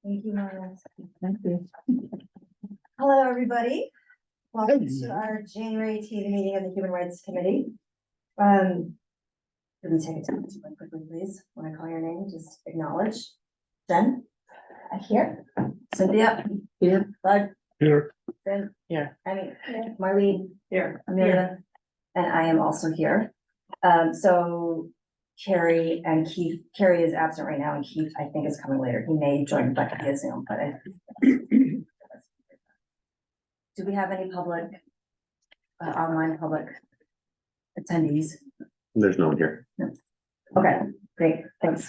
Thank you, Mara. Thank you. Hello, everybody. Welcome to Hello. our January 18th meeting of the Human Rights Committee. Let me take a time to quickly, please. When I call your name, just acknowledge. Jen? Here. Cynthia? Here. Bud? Here. Ben? Here. Annie? Marlene? Here. Amelia? And I am also here. So Carrie and Keith, Carrie is absent right now, and Keith, I think, is coming later. He may join back via Zoom, but do we have any public, online public attendees? There's no one here. Okay, great, thanks.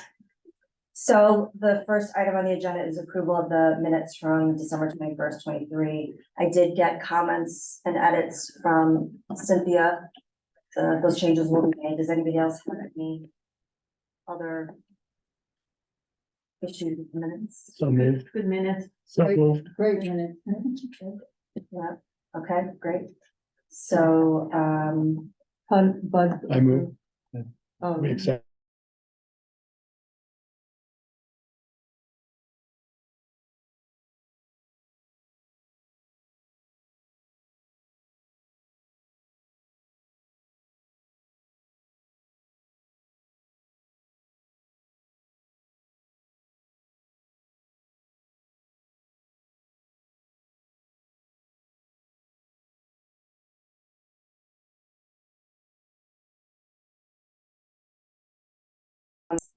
So the first item on the agenda is approval of the minutes from December 21st, 23. I did get comments and edits from Cynthia. Those changes will be made. Does anybody else have any other issues with the minutes? So moved. Good minutes. So moved. Great minutes. Yeah, okay, great. So, Bud. I move. We accept.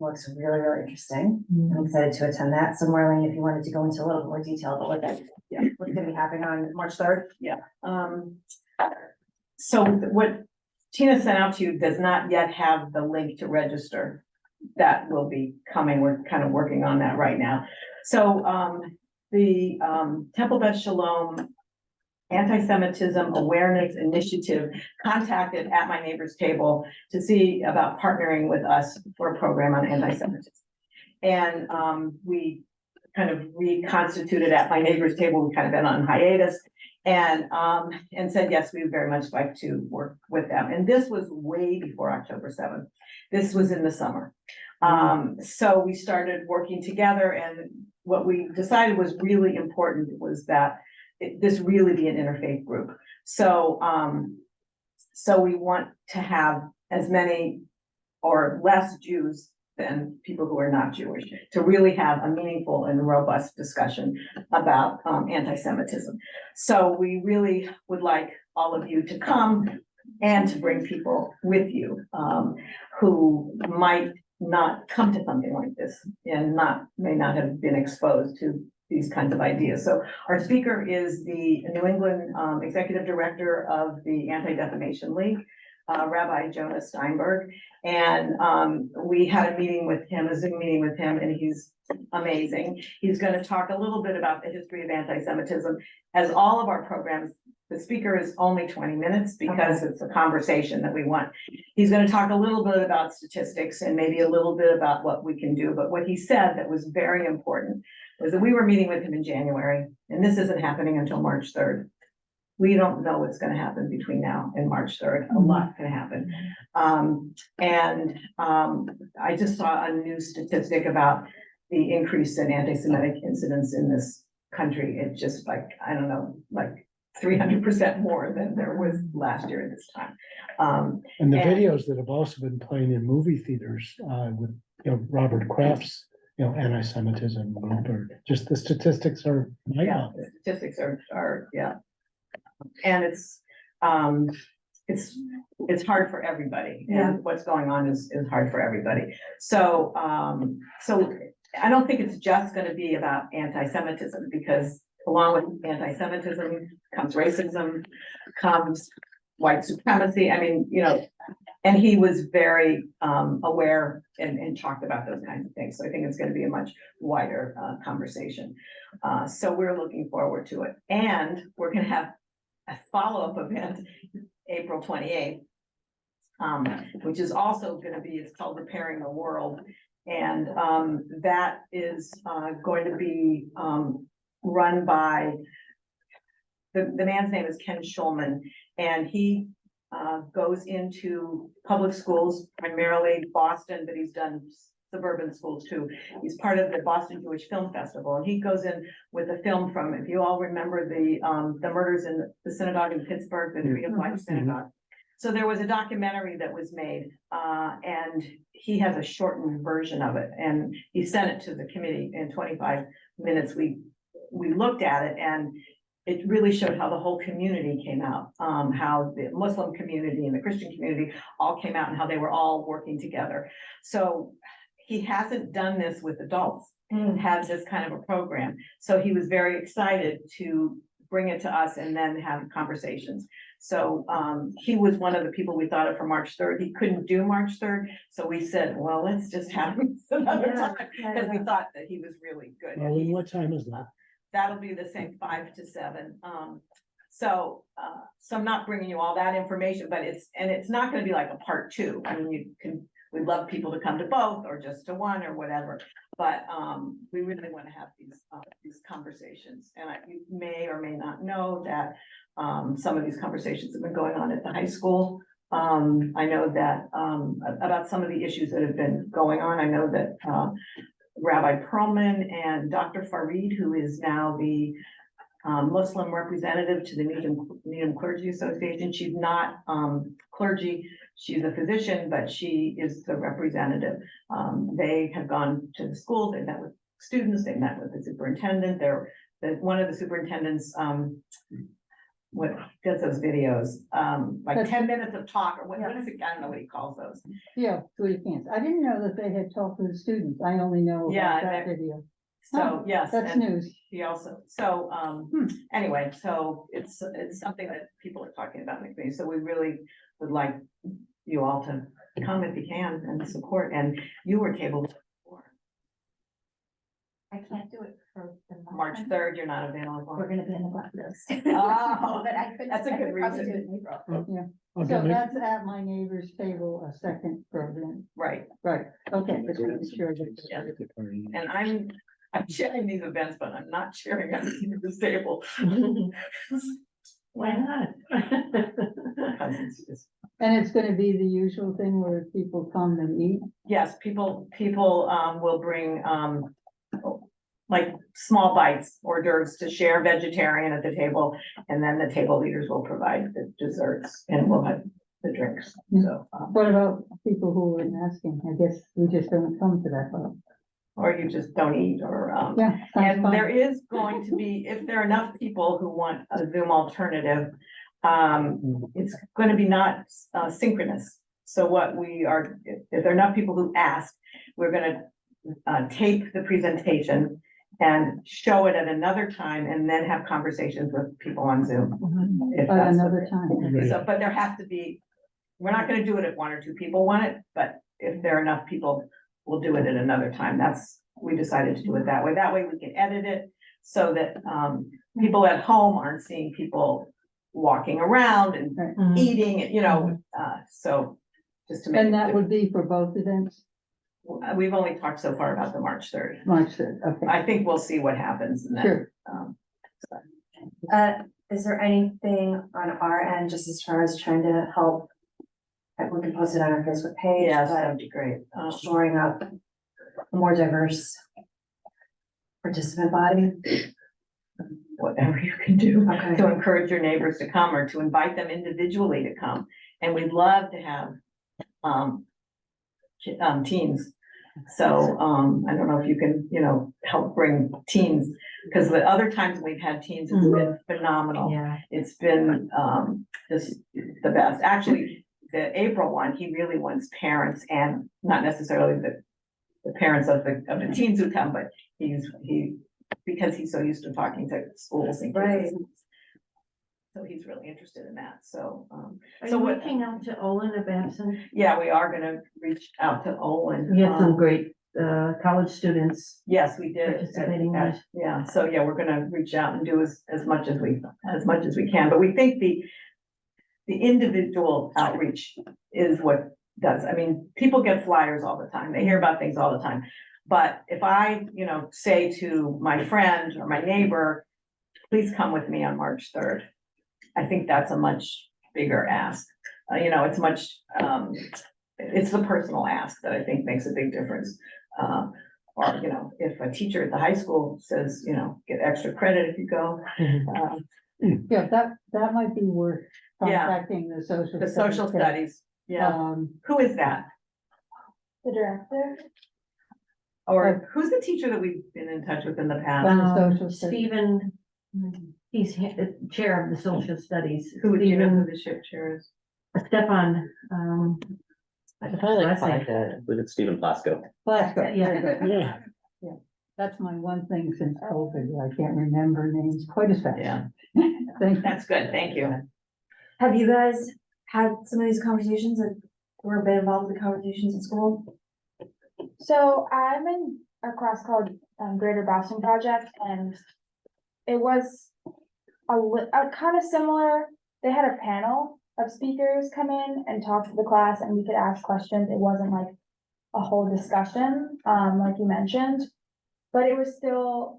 looks really, really interesting. I'm excited to attend that. So Marlene, if you wanted to go into a little bit more detail about what that, what's gonna be happening on March 3rd? So what Tina sent out to you does not yet have the link to register. That will be coming. We're kind of working on that right now. So the Temple Beth Shalom Anti-Semitism Awareness Initiative contacted At My Neighbor's Table to see about partnering with us for a program on anti-Semitism. And we kind of reconstituted At My Neighbor's Table. We've kind of been on hiatus and said, yes, we would very much like to work with them. And this was way before October 7th. This was in the summer. So we started working together, and what we decided was really important was that this really be an interfaith group. So, so we want to have as many or less Jews than people who are not Jewish to really have a meaningful and robust discussion about anti-Semitism. So we really would like all of you to come and to bring people with you who might not come to something like this and may not have been exposed to these kinds of ideas. So our speaker is the New England Executive Director of the Anti-Defamation League, Rabbi Jonah Steinberg. And we had a meeting with him, a Zoom meeting with him, and he's amazing. He's going to talk a little bit about the history of anti-Semitism. As all of our programs, the speaker is only 20 minutes because it's a conversation that we want. He's going to talk a little bit about statistics and maybe a little bit about what we can do. But what he said that was very important was that we were meeting with him in January, and this isn't happening until March 3rd. We don't know what's going to happen between now and March 3rd. A lot can happen. I just saw a new statistic about the increase in anti-Semitic incidents in this country. It's just like, I don't know, like 300% more than there was last year at this time. And the videos that have also been playing in movie theaters with, Robert Kraft's, anti-Semitism group, or just the statistics are. Yeah, the statistics are, yeah. And it's hard for everybody. And what's going on is hard for everybody. So, so I don't think it's just going to be about anti-Semitism, because along with anti-Semitism comes racism, comes white supremacy. I mean, and he was very aware and talked about those kinds of things. So I think it's going to be a much wider conversation. So we're looking forward to it. And we're going to have a follow-up event April 28th, which is also going to be, it's called Repairing the World. And that is going to be run by, the man's name is Ken Schulman, and he goes into public schools, primarily Boston, but he's done suburban schools too. He's part of the Boston Jewish Film Festival, and he goes in with a film from, if you all remember the murders in the synagogue in Pittsburgh, the Tree of Life Synagogue. So there was a documentary that was made, and he has a shortened version of it, and he sent it to the committee in 25 minutes. We looked at it, and it really showed how the whole community came out, how the Muslim community and the Christian community all came out and how they were all working together. So he hasn't done this with adults, had this kind of a program. So he was very excited to bring it to us and then have conversations. So he was one of the people we thought of for March 3rd. He couldn't do March 3rd. So we said, well, let's just have him another time, because we thought that he was really good. Well, and what time is that? That'll be the same 5 to 7. So I'm not bringing you all that information, but it's not gonna be like a part 2. I mean, we'd love people to come to both or just to one or whatever. But we really want to have these conversations. And you may or may not know that some of these conversations have been going on at the high school. I know that about some of the issues that have been going on. I know that Rabbi Perlman and Dr. Farid, who is now the Muslim representative to the Needham Clergy Association. She's not clergy, she's a physician, but she is the representative. They have gone to the schools, they've met with students, they met with the superintendent. One of the superintendents what does those videos, like 10 minutes of talk, or what is it? I don't know what he calls those. Yeah, Judy Pants. I didn't know that they had talked to the students. I only know Yeah, about that video. So, yes. That's and news. He also, so, anyway, so it's something that people are talking about in the community. So we really would like you all to come if you can and support, and you were tabled before. I can't do it for the March 3rd, you're not available. We're gonna be in the blacklist. Oh, But I could. that's a I good could probably reason. do it in April. I'll So get Nick- that's at my neighbor's table, a second program. Right, Right, okay, just making sure Yeah. that. and I'm chairing these events, but I'm not chairing at this table. Why not? Because it's just, And it's gonna be the usual thing where people come and eat. yes, people will bring like small bites, hors d'oeuvres to share, vegetarian at the table, and then the table leaders will provide the desserts and we'll have the drinks. So, What about people who are asking? I guess we just don't come to that. Well, or you just don't eat, or yeah. sounds and fun. there is going to be, if there are enough people who want a Zoom alternative, it's going to be not synchronous. So what we are, if there are enough people who ask, we're going to tape the presentation and show it at another time and then have conversations with people on Zoom. if At that's what another they- time. Yeah. So, but there has to be, we're not gonna do it if 1 or 2 people want it, but if there are enough people, we'll do it at another time. We decided to do it that way. That way we can edit it so that people at home aren't seeing people walking around and Right. eating, so just to make. And it that would be for both events, We've only talked so far about the March 3rd. March 3rd, okay, I think we'll see what happens and then, sure. Is there anything on our end, just as far as trying to help? We can post it on our Facebook page, yes, but that'd be great. shoring up a more diverse participant body. Whatever you can do. Okay. To encourage your neighbors to come or to invite them individually to come. And we'd love to have teens. So I don't know if you can, help bring teens, because the other times we've had teens, it's been phenomenal. Yeah. It's been just the best. Actually, the April one, he really wants parents and not necessarily the parents of the teens who come, but because he's so used to talking to schools and kids. Right. So he's really interested in that. So, Are So you what- reaching out to Olin of Absent? yeah, we are gonna reach out to Olin. We had some great college students. Yes, we did. participating in it. Yeah, so yeah, we're gonna reach out and do as much as we can, but we think the individual outreach is what does. I mean, people get flyers all the time. They hear about things all the time. But if I, say to my friend or my neighbor, please come with me on March 3rd. I think that's a much bigger ask. It's the personal ask that I think makes a big difference. Or, you know, if a teacher at the high school says, you know, get extra credit if you go. Uh, Yeah, that might be worth Yeah. contacting the social. The social studies, yeah. Who is that? The director? Or who's the teacher that we've been in touch with in the past? social studies. Stephen, he's chair of the social studies. Who would you know who Stephen the ship chair is? Stefan, I probably like last name. find it. I believe it's Stephen Plasko. Glasgow, Yeah. very good. Yeah. That's my one thing since COVID, I can't remember names quite as fast. Yeah. Thank you. That's good, thank you. Have you guys had some of these conversations or been involved with the conversations in school? So I'm in a class called Greater Boston Project, and it was a kind of similar. They had a panel of speakers come in and talk to the class, and we could ask questions. It wasn't like a whole discussion, like you mentioned, but it was still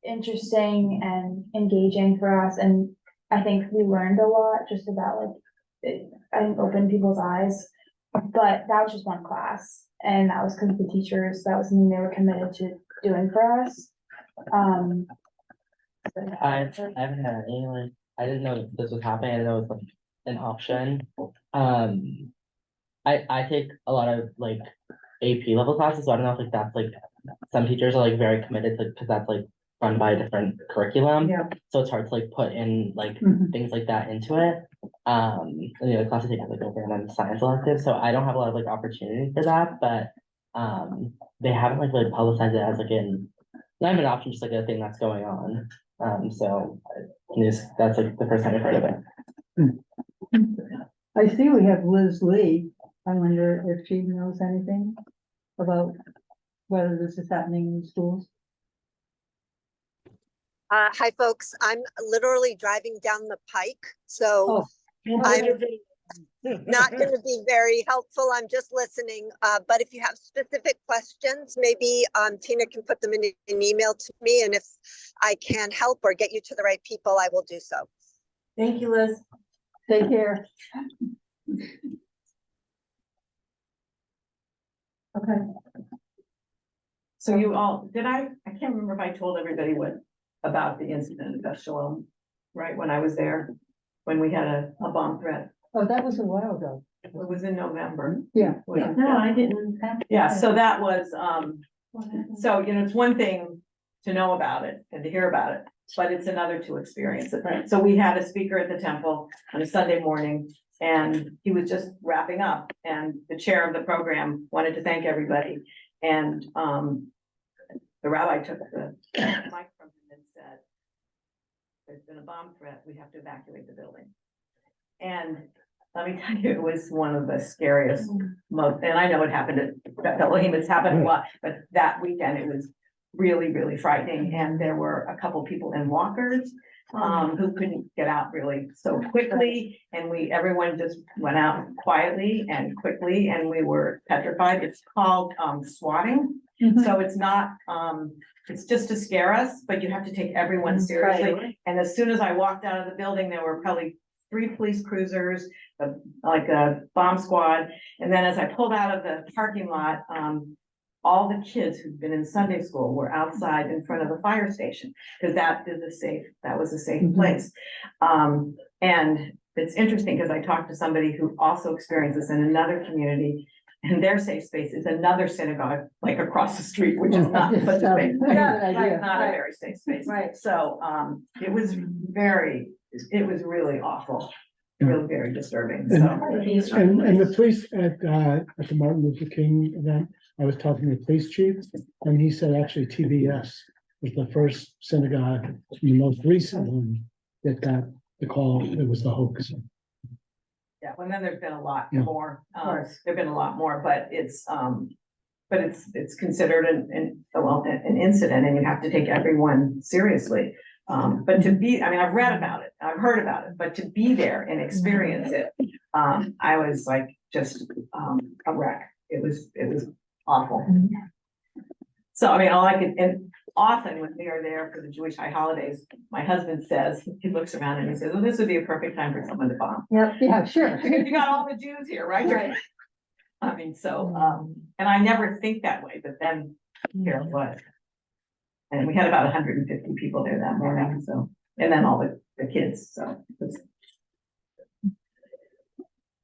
interesting and engaging for us. And I think we learned a lot just about like, I think opened people's eyes. But that was just one class, and that was because the teachers, that was something they were committed to doing for us. I haven't had anyone, I didn't know this was happening, I didn't know it was like an option. I take a lot of like AP level classes, so I don't know if like that's like, some teachers are like very committed to, cause that's like run by a different curriculum. Yeah. So it's hard to like put in like Mhm. things like that into it. And the other class I take has like over and science elective, so I don't have a lot of like opportunity for that, but they haven't like really publicized it as like not even an option, just like a thing that's going on. So that's like the first time I've heard of it. I see we have Liz Lee. I wonder if she knows anything about whether this is happening in schools. Hi, folks. I'm literally driving down the pike, so I'm not going to be very helpful. I'm just listening. But if you have specific questions, maybe Tina can put them in an email to me, and if I can help or get you to the right people, I will do so. Thank you, Liz. Take care. Okay. So you all, I can't remember if I told everybody about the incident at Beth Shalom, right, when I was there, when we had a bomb threat. Oh, that was a while ago. It was in November. Yeah. No, I didn't. Yeah, so that was, so, you know, it's one thing to know about it and to hear about it, but it's another to experience it. Right. So we had a speaker at the temple on a Sunday morning, and he was just wrapping up, and the chair of the program wanted to thank everybody. And the rabbi took the mic from him and said, "There's been a bomb threat, we have to evacuate the building." And let me tell you, it was one of the scariest most, and I know it happened at Beth Elohim, it's happened a lot, but that weekend it was really, really frightening. And there were a couple people in walkers who couldn't get out really so quickly. And everyone just went out quietly and quickly, and we were petrified. It's called swatting. So it's not, it's just to scare us, but you have to take everyone seriously. And as soon as I walked out of the building, there were probably 3 police cruisers, like a bomb squad. And then as I pulled out of the parking lot, all the kids who'd been in Sunday school were outside in front of the fire station, because that was a safe place. And it's interesting because I talked to somebody who also experienced this in another community, and their safe space is another synagogue, like across the street, which is not such a safe space. Yeah, Not a very safe space. Right. So, it was really awful, really very disturbing, so. And the police at the Martin Luther King event, I was talking to the police chief, and he said actually TBS was the first synagogue, the most recent one that got the call, it was the hoax. Yeah, well, then there's been a lot Yeah. more, there've been a lot more, but it's considered an incident, and you have to take everyone seriously. But to be, I mean, I've read about it, I've heard about it, but to be there and experience it, I was like, just, a wreck. It was awful. So, I mean, all I could, and often when we are there for the Jewish high holidays, my husband says, he looks around and he says, well, this would be a perfect time for someone to bomb. Yeah, sure. Because you got all the Jews here, right? Right. I mean, so, and I never think that way, but then here it was. And we had about 150 people there that morning, so, and then all the kids, so it's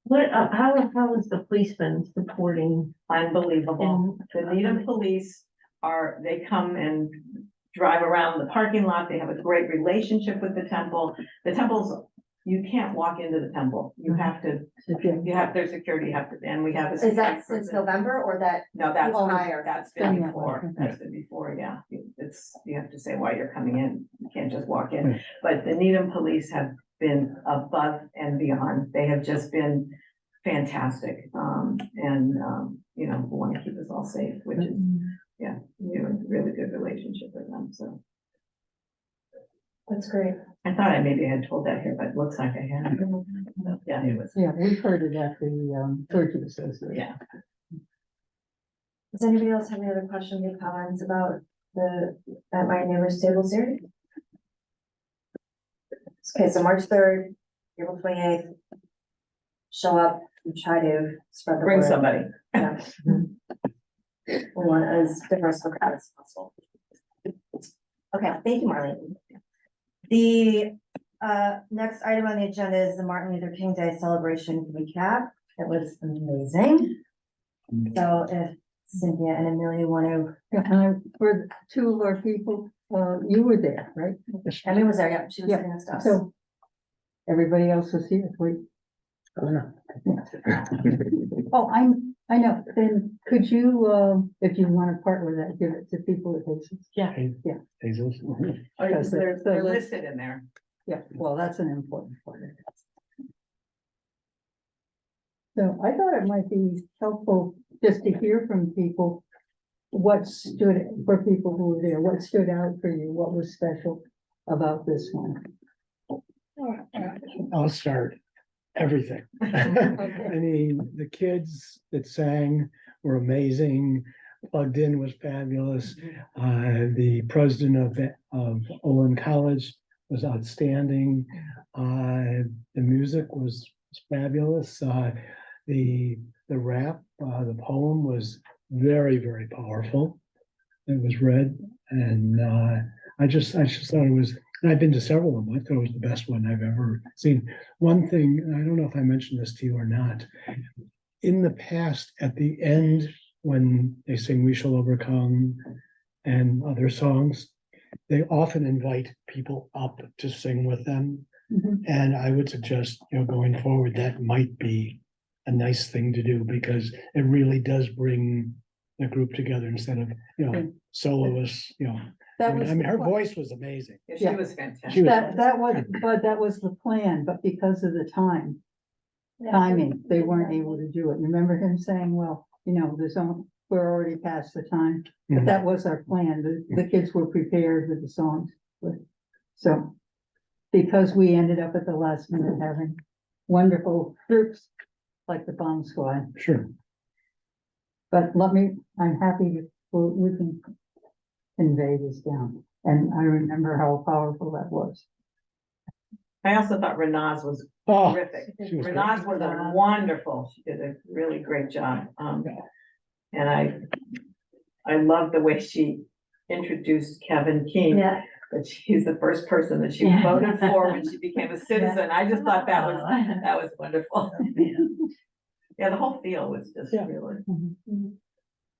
What, how is the police been supporting? unbelievable. The Needham police they come and drive around the parking lot. They have a great relationship with the temple. The temple's, you can't walk into the temple. You have to, you have their security, and we have. a Is that security since person. November or that? No, that's Oh, prior, that's been been that way. before, that's been before, yeah, you have to say why you're coming in, you can't just walk in. Right. But the Needham police have been above and beyond, they have just been fantastic, you know, we wanna keep us all safe, which is, yeah, we have a really good relationship with them, so. That's great. I thought I maybe had told that here, but it looks like I had, yeah, it was, Yeah, we've heard it at the Churches Association. yeah. Does anybody else have any other questions or comments about at my neighbor's table series? Okay, so March 3rd, April 28th. Show up and try to spread the Bring word. somebody. Yeah. We want as diverse a crowd as possible. Okay, thank you, Marlene. The next item on the agenda is the Martin Luther King Day celebration recap. It was amazing. So if Cynthia and Amelia want to, Yeah, and for two of our people, you were there, right? Emmy was there, yeah, she was Yeah, sitting next to us. So everybody else was here. Oh, no. Oh, I know. Then could you, if you want to part with that, give it to people at Hazel's? Yeah. Hazel's. Oh, Because they're the list- listed in there. Yeah, well, that's an important part of it. So I thought it might be helpful just to hear from people what stood, for people who were there, what stood out for you, what was special about this one? I'll start. Everything. I mean, the kids that sang were amazing. Plugged In was fabulous. The president of Olin College was outstanding. The music was fabulous. The rap, the poem was very, very powerful. It was read, and I just thought it was. And I've been to several of them. I thought it was the best one I've ever seen. One thing, and I don't know if I mentioned this to you or not. In the past, at the end, when they sing We Shall Overcome and other songs, they often invite people up to sing with them. Mhm. And I would suggest, going forward, that might be a nice thing to do because it really does bring the group together instead of, soloists, That I was mean, the her plan. voice was amazing. Yeah, she Yeah. was fantastic. She was- That was, but that was the plan, but because of the timing, they weren't able to do it. Remember him saying, well, we're already past the time, but Mhm. that was our plan. The kids were prepared with the songs. So, because we ended up at the last minute having wonderful groups like the Bomb Squad, Sure. but I'm happy we can convey this down. And I remember how powerful that was. I also thought Renaz was Oh, terrific. she was great. Renaz was a wonderful, she did a really great job. And I love the way she introduced Kevin King, Yeah, that he's the first person that she Yeah. voted for when she became a citizen. I just thought that was wonderful. Yeah, the whole feel was just Yeah. really.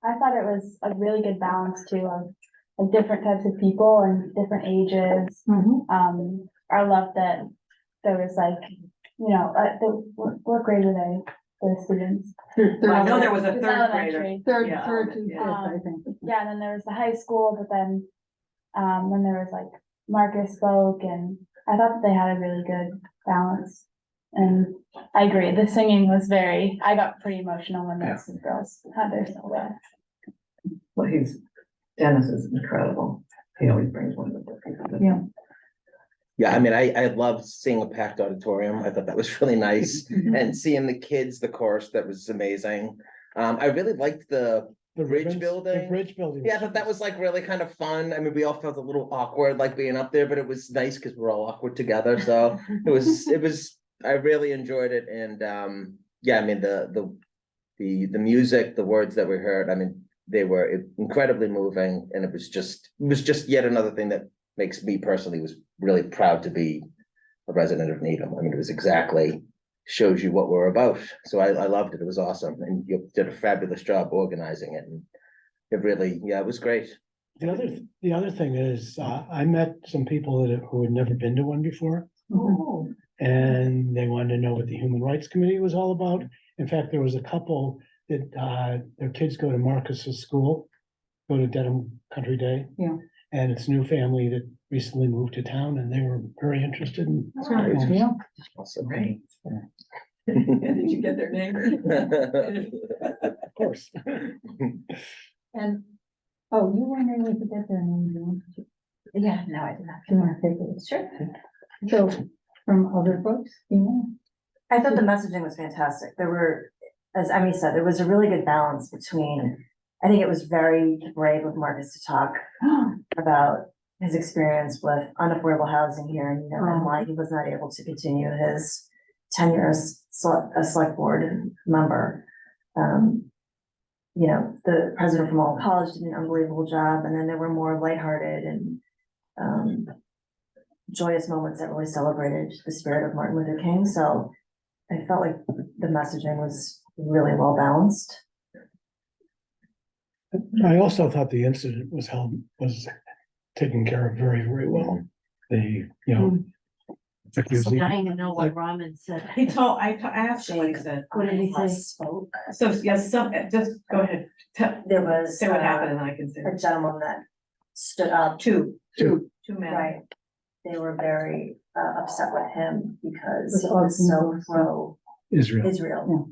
I thought it was a really good balance too of different types of people and different ages. I love that there was like, what grade were they, the students? I know there was a It's third grader. elementary. Yeah, Third to yeah. fifth, I think. Yeah, and then there was the high school, but then there was like Marcus spoke, and I thought that they had a really good balance. And I agree, the singing was I got pretty emotional when those girls had their solo. Well, Dennis is incredible. He always brings one of the. Yeah. Yeah, I mean, I loved seeing a packed auditorium. I thought that was really nice. And seeing the kids, the chorus, that was amazing. I really liked the bridge ribbons, building. The bridge building. Yeah, I thought that was like really kind of fun. I mean, we all felt a little awkward like being up there, but it was nice because we're all awkward together. So it was, I really enjoyed it. And yeah, I mean, the the music, the words that we heard, I mean, they were incredibly moving, and it was just yet another thing that makes me personally was really proud to be a resident of Needham. I mean, it was exactly, shows you what we're about. So I loved it. It was awesome, and you did a fabulous job organizing it, and it really, yeah, it was great. The other thing is, I met some people who had never been to one before. Oh, And they wanted to know what the Human Rights Committee was all about. In fact, there was a couple that, their kids go to Marcus's school, go to Dedham Country Day. Yeah. And it's a new family that recently moved to town, and they were very interested in. Yeah. Awesome. Right. Did you get their name? Of course. And, oh, you weren't able to get their name, you Yeah, no, I did not. want to take it? Sure. So, from other folks, you know? I thought the messaging was fantastic. There were, as Emmy said, there was a really good balance between, I think it was very brave of Marcus to talk about his experience with unaffordable housing here, and, you know, and why he was not able to continue his tenure as a select board member. You know, the president from Malden College did an unbelievable job, and then there were more lighthearted and joyous moments that really celebrated the spirit of Martin Luther King. So I felt like the messaging was really well balanced. I also thought the incident was taken care of very, very well. You know. so dying to know what Ramen said. I asked him what he said. What did he say? Spoke. So, yes, just go ahead. There was Say what happened and I can say. a gentleman that stood up. Two men. Right. They were very upset with him because With he all was so people. pro Israel. Israel.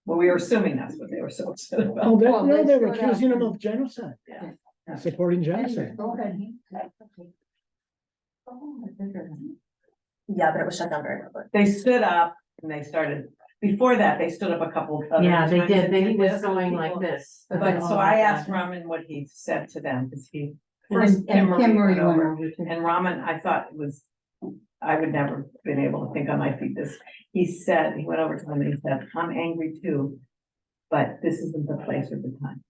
Well, we were assuming that's what they were so upset Oh, about. Well, no, they they were showed up. accusing him of genocide, Yeah. supporting genocide. Go ahead. Yeah, but it was shut down very quickly. They stood up and they started, before that, they stood up a couple of other Yeah, they times did. and They was this, going people- like this. But so Oh, I my asked God. Raman what he said to them, because he, And first Kim Marie went over. over to. And Raman, I thought it was, I would never been able to think on my feet this, he said, he went over to them and he said, I'm angry too, but this isn't the place or the time.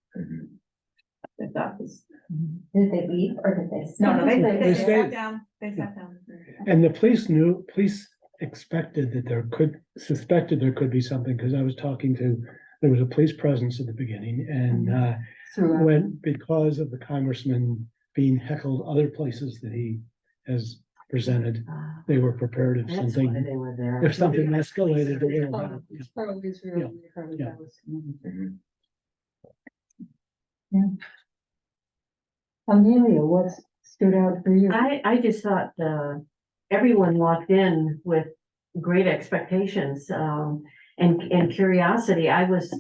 I thought this, Did they leave or did they? no, they They sat stayed. down, they sat down. And the police suspected there could be something, because I was talking to, there was a police presence at the beginning, and when, because of the congressman being heckled other places that he has presented, they were prepared if That's why something, they were there. if something escalated. they were- Probably Israel, probably Yeah. that was. Mhm. Amelia, what stood out for you? I just thought, everyone walked in with great expectations, and curiosity. I was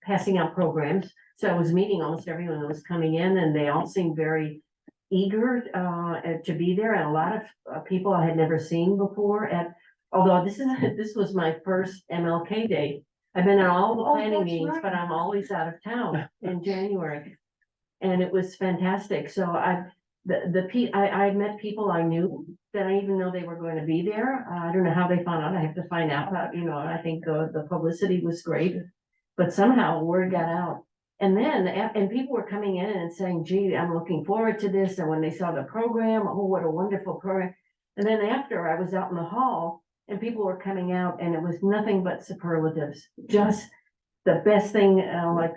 passing out programs, so I was meeting almost everyone that was coming in, and they all seemed very eager, to be there, and a lot of people I had never seen before although this was my first MLK Day. I've been in all the Oh, planning that's meetings, right. but I'm always out of town in January. And it was fantastic. So I met people I knew that I didn't even know they were going to be there. I don't know how they found out. I have to find out, but I think the publicity was great. But somehow word got out. And then, and people were coming in and saying, gee, I'm looking forward to this. And when they saw the program, oh, what a wonderful program. And then after I was out in the hall and people were coming out and it was nothing but superlatives, just the best thing, like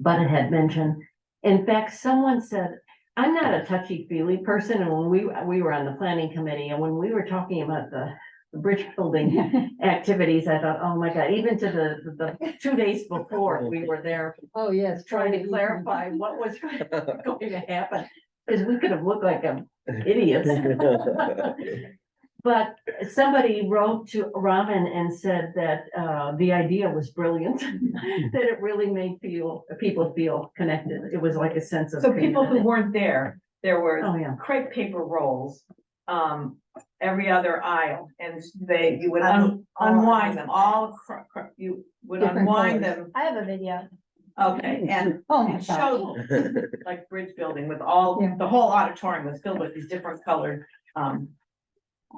Butta had mentioned. In fact, someone said, I'm not a touchy-feely person, and when we were on the planning committee, and when we were talking about the bridge building activities, I thought, oh my God, even to the 2 days before we were there Oh, yes. trying to clarify what was going to happen, because we could have looked like idiots. But somebody wrote to Raman and said that the idea was brilliant, that it really made people feel connected. It was like a sense of. So people who community. weren't there Oh, were yeah. crepe paper rolls, every other aisle, and you would All unwind them, aisles. you would Different unwind colors. them, I have a video. okay, and Oh, my it God. showed like bridge building with Yeah. the whole auditorium was filled with these different colored,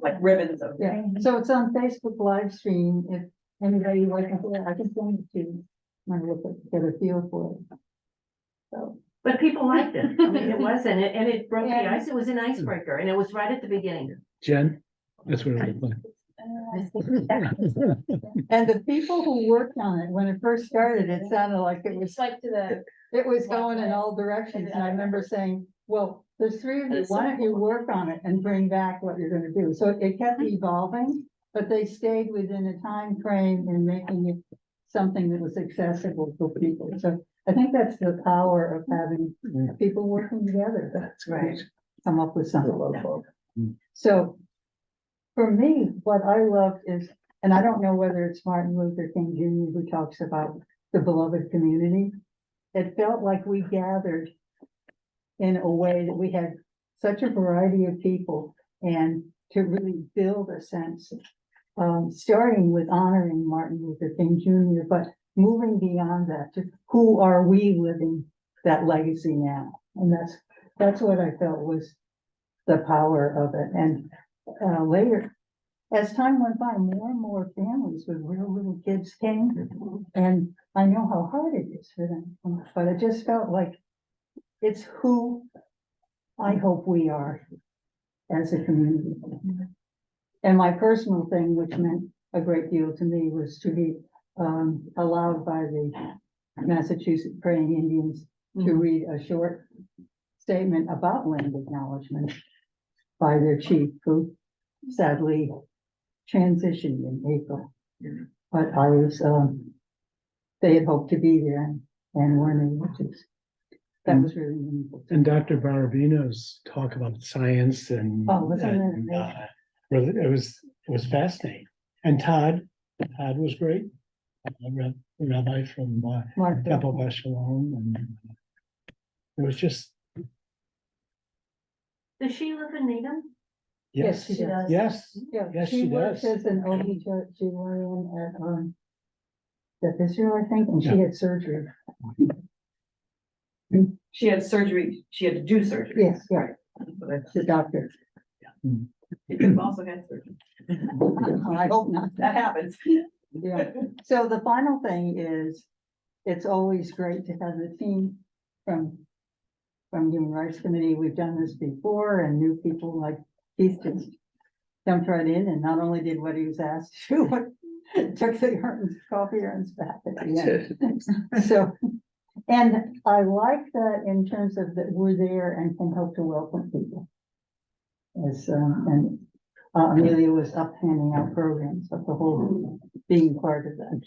like ribbons of. Yeah, so it's on Facebook live stream, if anybody like, I can send it to you. want to look at, get a feel for it. So, But people liked it. I mean, it was, and it broke the Yeah. ice. It was an icebreaker and it was right at the beginning. Jen, that's what it looked and the people who worked on it, when it first started, it sounded like it was, Like to the, it was going in all directions. And I remember saying, well, there's three of you, why don't you work on it and bring back what you're gonna do? So it kept evolving, but they stayed within a time frame in making it something that was accessible for people. So I think that's the power of having people working together. That's Right. Come up with something. Mm. So for me, what I loved is, and I don't know whether it's Martin Luther King Jr. who talks about the beloved community. It felt like we gathered in a way that we had such a variety of people and to really build a sense, starting with honoring Martin Luther King Jr., but moving beyond that to who are we living that legacy now? And that's what I felt was the power of it. And later, as time went by, more and more families with real little kids came. And I know how hard it is for them, but it just felt like it's who I hope we are as a community. And my personal thing, which meant a great deal to me, was to be allowed by the Massachusetts Praying Indians to read a short statement about land acknowledgement by their chief, who sadly transitioned in April. But I was, they had hoped to be there and weren't able to. That was really meaningful. And Dr. Barabino's talk about science and. Oh, wasn't it and, amazing? really, it was fascinating. And Todd was great. The rabbi from Mark, Temple Beth Shalom, and it was just, Does she live in Needham? Yes, yes, she does. yes, yeah, yes, she she works does. as an OB/GYN at, Beth Israel, I think, and she Yeah. had surgery. She had surgery, she had to do surgery. Yes, yeah, So that's- the doctor. She could have also had surgery. I hope not. That happens. Yeah, so the final thing is, it's always great to have the team from Human Rights Committee. We've done this before, and new people like Keith just jumped right in and not only did what he was asked to do, but took the coffee urns back at the end. So, and I like that in terms of that we're there and can help to welcome people. As, and Amelia was up handing out programs, but the whole being part of that.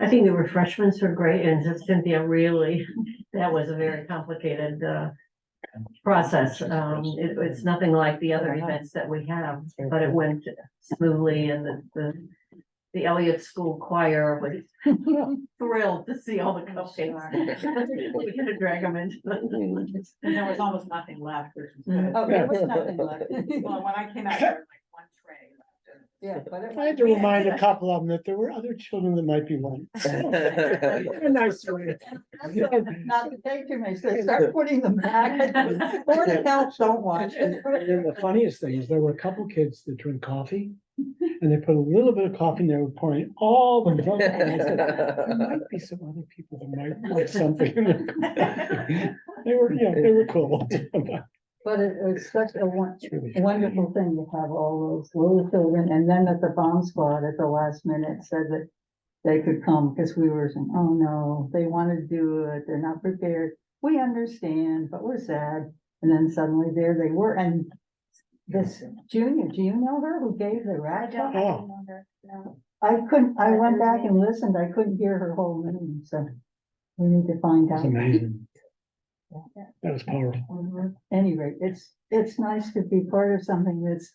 I think the refreshments were great and Cynthia really, that was a very complicated process. It's nothing like the other events that we have, but it went smoothly and the Elliott School Choir was thrilled to see all the cupcakes. We had to drag them into the. And there was almost nothing left, which was good. Oh, there was nothing left. Well, when I came out, there was like one tray left. Yeah, but it I had to remind a couple of them that there were other children that might be one. A nice way. not to take too much, so start putting them back. Or the counts don't watch. And then the funniest thing is there were a couple kids that drink coffee and they put a little bit of coffee and they were pouring all the milk. And I said, there might be some other people that might like something. They were, yeah, they were cool. But it was such a It's really wonderful thing to have all those little children, and then at the bomb squad at the last minute said that they could come, because we were saying, oh no, they want to do it, they're not prepared. We understand, but we're sad. And then suddenly there they were, and this Junior, do you know her who gave the rat? talk? Oh. No. I went back and listened, I couldn't hear her whole name, so we need to find It's out. amazing. That was powerful. Any rate, it's nice to be part of something that's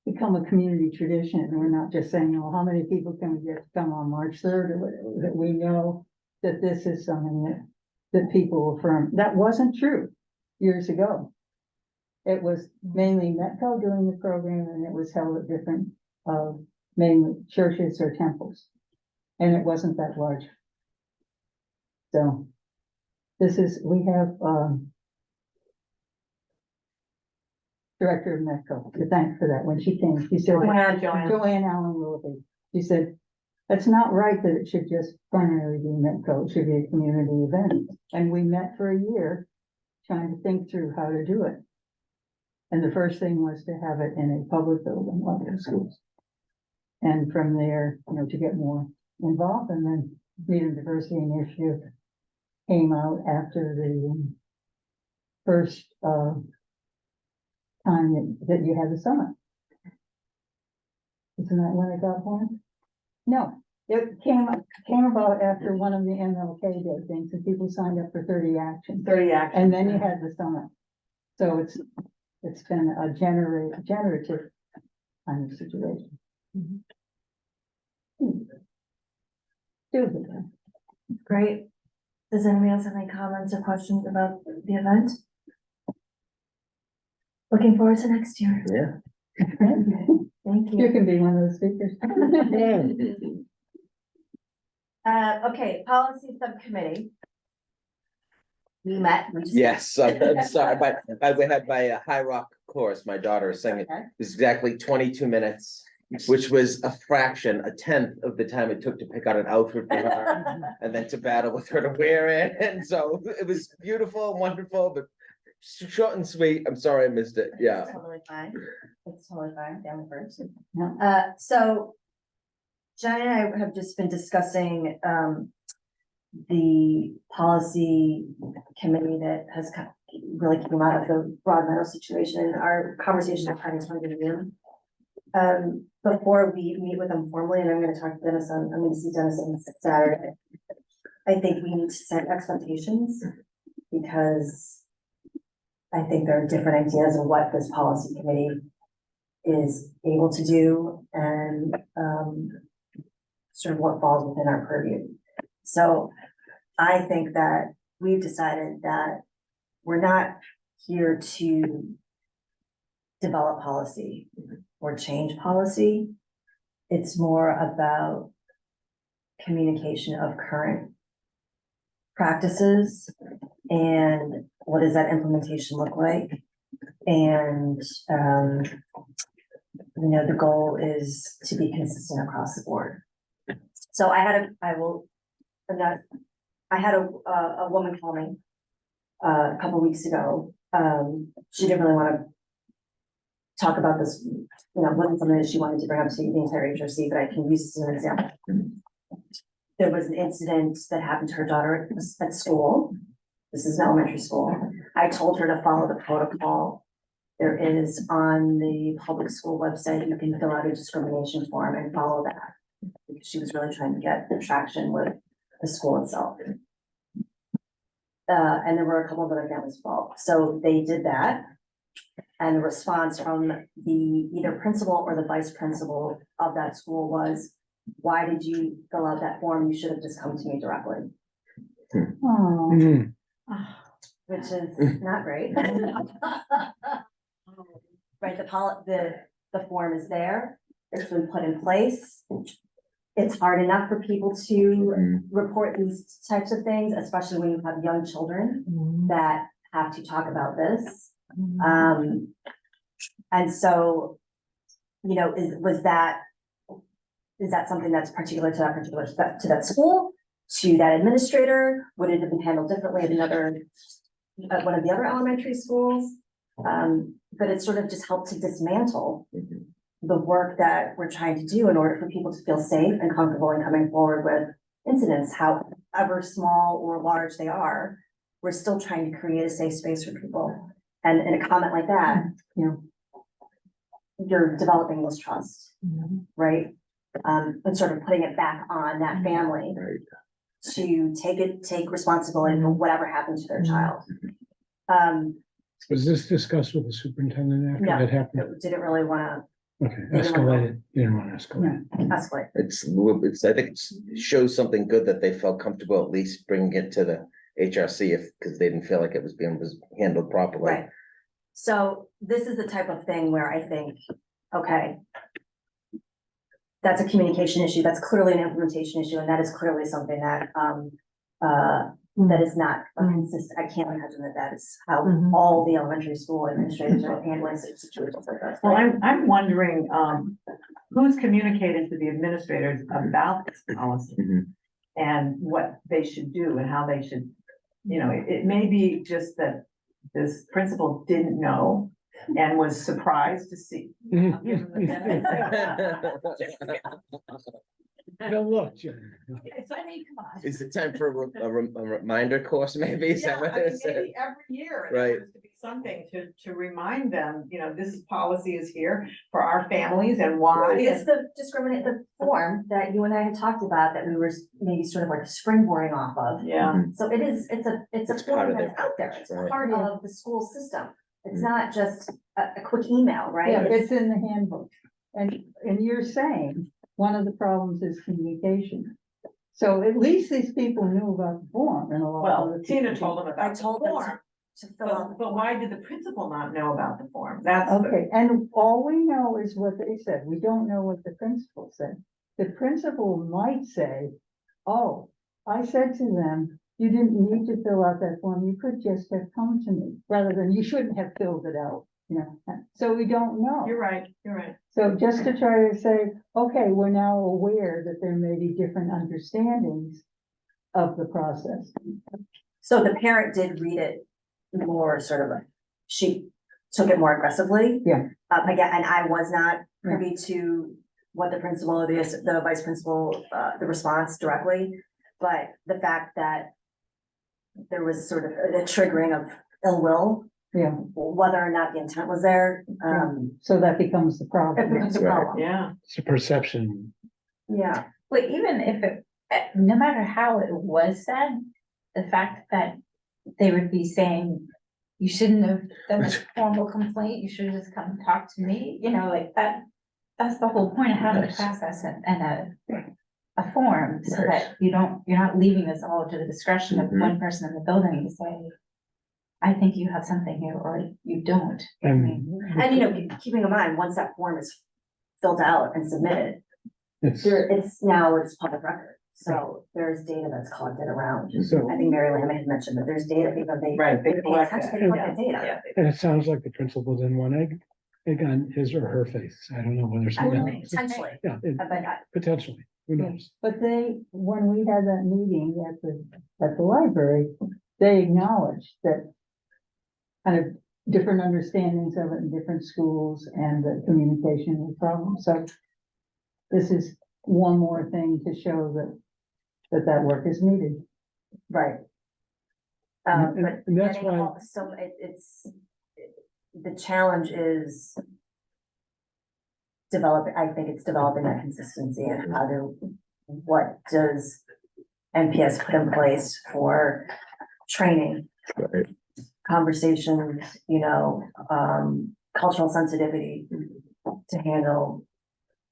become a community tradition, and we're not just saying, oh, how many people can we get to come on March 3rd or whatever, that we know that this is something that people affirm. That wasn't true years ago. It was mainly Metco doing the program, and it was held at different, mainly churches or temples. And it wasn't that large. So we have, Director of Metco to thank for that. When she came, she said, Joanne. Joanne Allen Willoughby, she said, It's not right that it should just primarily be Metco, it should be a community event. And we met for a year trying to think through how to do it. And the first thing was to have it in a public building like the schools. And from there, to get more involved, and then Freedom Diversity Initiative came out after the first time that you had the summit. Isn't that when it got born? No, it came about after one of the MLK Day things, and people signed up for 30 actions. 30 actions. And then you had the summit. So it's been a generative kind of situation. Great. Does anybody else have any comments or questions about the event? Looking forward to next year. Yeah. Thank You you. can be one of the speakers. Okay, policy subcommittee. We met. we just- Yes, I'm sorry, but we had my High Rock course, my daughter sang it Okay. exactly 22 minutes, which was a fraction, a tenth of the time it took to pick out an outfit for her and then to battle with her to wear it. And so it was beautiful, wonderful, but short and sweet. I'm sorry I missed it. Yeah. It's totally fine. It's totally fine, family first. Yeah. So Jen and I have just been discussing, the policy committee that has really came out of the Broad Meadow situation, our conversation at Friday, 20 June. Before we meet with them formally, and I'm gonna talk to Dennis I'm gonna see Dennis on Saturday. I think we need to set expectations, because I think there are different ideas of what this policy committee is able to do, and, sort of what falls within our purview. So I think that we've decided that we're not here to develop policy or change policy. It's more about communication of current practices and what does that implementation look like? And, the goal is to be consistent across the board. So I had a woman call me a couple weeks ago. She didn't really want to talk about this, wasn't something that she wanted to bring up to the entire HRC, but I can use this as an example. There was an incident that happened to her daughter at school. This is an elementary school. I told her to follow the protocol. There is on the public school website, you can fill out a discrimination form and follow that. Because she was really trying to get traction with the school itself. And there were a couple of other families involved. So they did that. And the response from the either principal or the vice principal of that school was, why did you fill out that form? You should have just come to me directly, Oh, Mm, which is not great. Right, the form is there. It's been put in place. It's hard enough for people to report these types of things, especially when you have young children that have to talk about this. And so, is that something that's particular to that school, to that administrator? Would it have been handled differently at one of the other elementary schools? But it sort of just helped to dismantle the work that we're trying to do in order for people to feel safe and comfortable in coming forward with incidents, however small or large they are. We're still trying to create a safe space for people. And in a comment like that, you're developing mistrust, right? And sort of putting it back on that family to take responsibility for whatever happened to their child. Was this discussed with the superintendent after No, that happened? didn't really wanna Okay, escalated, you didn't want to escalate. escalate. I think it shows something good that they felt comfortable at least bringing it to the HRC because they didn't feel like it was handled properly. Right. So this is the type of thing where I think, okay, that's a communication issue. That's clearly an implementation issue. And that is clearly something that that is not a consistent, I can't imagine that that is how Mhm. all the elementary school administrators are handling situations like this. Well, I'm wondering, who's communicated to the administrators about this policy? Mhm. And what they should do and how they should, it may be just that this principal didn't know and was surprised to see. I'll give him the benefit of the doubt. No, look, Jen. So I mean, come on. Is it time for a reminder course, maybe? Is that Yeah, what I mean, it is? maybe every year, Right. there was to be something to remind them, this policy is here for our families and why. It's the the form that you and I had talked about that we were maybe sort of like springboarding off of. Yeah, So it's a It's part form of that's their out there, it's right. part of the school system. It's Mm. not just a quick email, right? Yeah, it's in the handbook. And you're saying one of the problems is communication. So at least these people knew about the form and a lot of well, other Tina people told them I about the told them form, to fill out. but why did the principal not know about the form? That's the, Okay, and all we know is what they said. We don't know what the principal said. The principal might say, oh, I said to them, you didn't need to fill out that form. You could just have come to me, rather than you shouldn't have filled it out, So we don't know. you're right. So just to try to say, okay, we're now aware that there may be different understandings of the process. So the parent did read it more sort of like, she took it more aggressively. Yeah. Again, and I was not privy to what the principal or the vice principal, the response directly. But the fact that there was sort of a triggering of ill will, Yeah, whether or not the intent was there, so that becomes the it problem. becomes a Right. problem. Yeah, It's a perception. Yeah. But even if no matter how it was said, the fact that they would be saying, you shouldn't have done a formal complaint, you should have just come talk to me, like that. That's the whole point of having a Yes. process and a form, so that you're not leaving this all to the discretion of Mhm. one person in the building to say, I think you have something here, or you don't. I And mean, And keeping in mind, once that form is filled out and submitted, it's, it's public record. So there's data that's collected around. so, I think Mary Lam had mentioned that there's data, they right, they pay collect attention, that. they collect that data. and it sounds like the principal didn't want egg on his or her face. I don't know whether something. Potentially, Yeah, but potentially, who knows? But when we had that meeting at the library, they acknowledged that kind of different understandings of it in different schools and the communication was a problem. So this is one more thing to show that work is needed. right. And- But and that's getting why- all- so the challenge is I think it's developing that consistency and what does NPS put in place for training, Right. conversations, cultural sensitivity to handle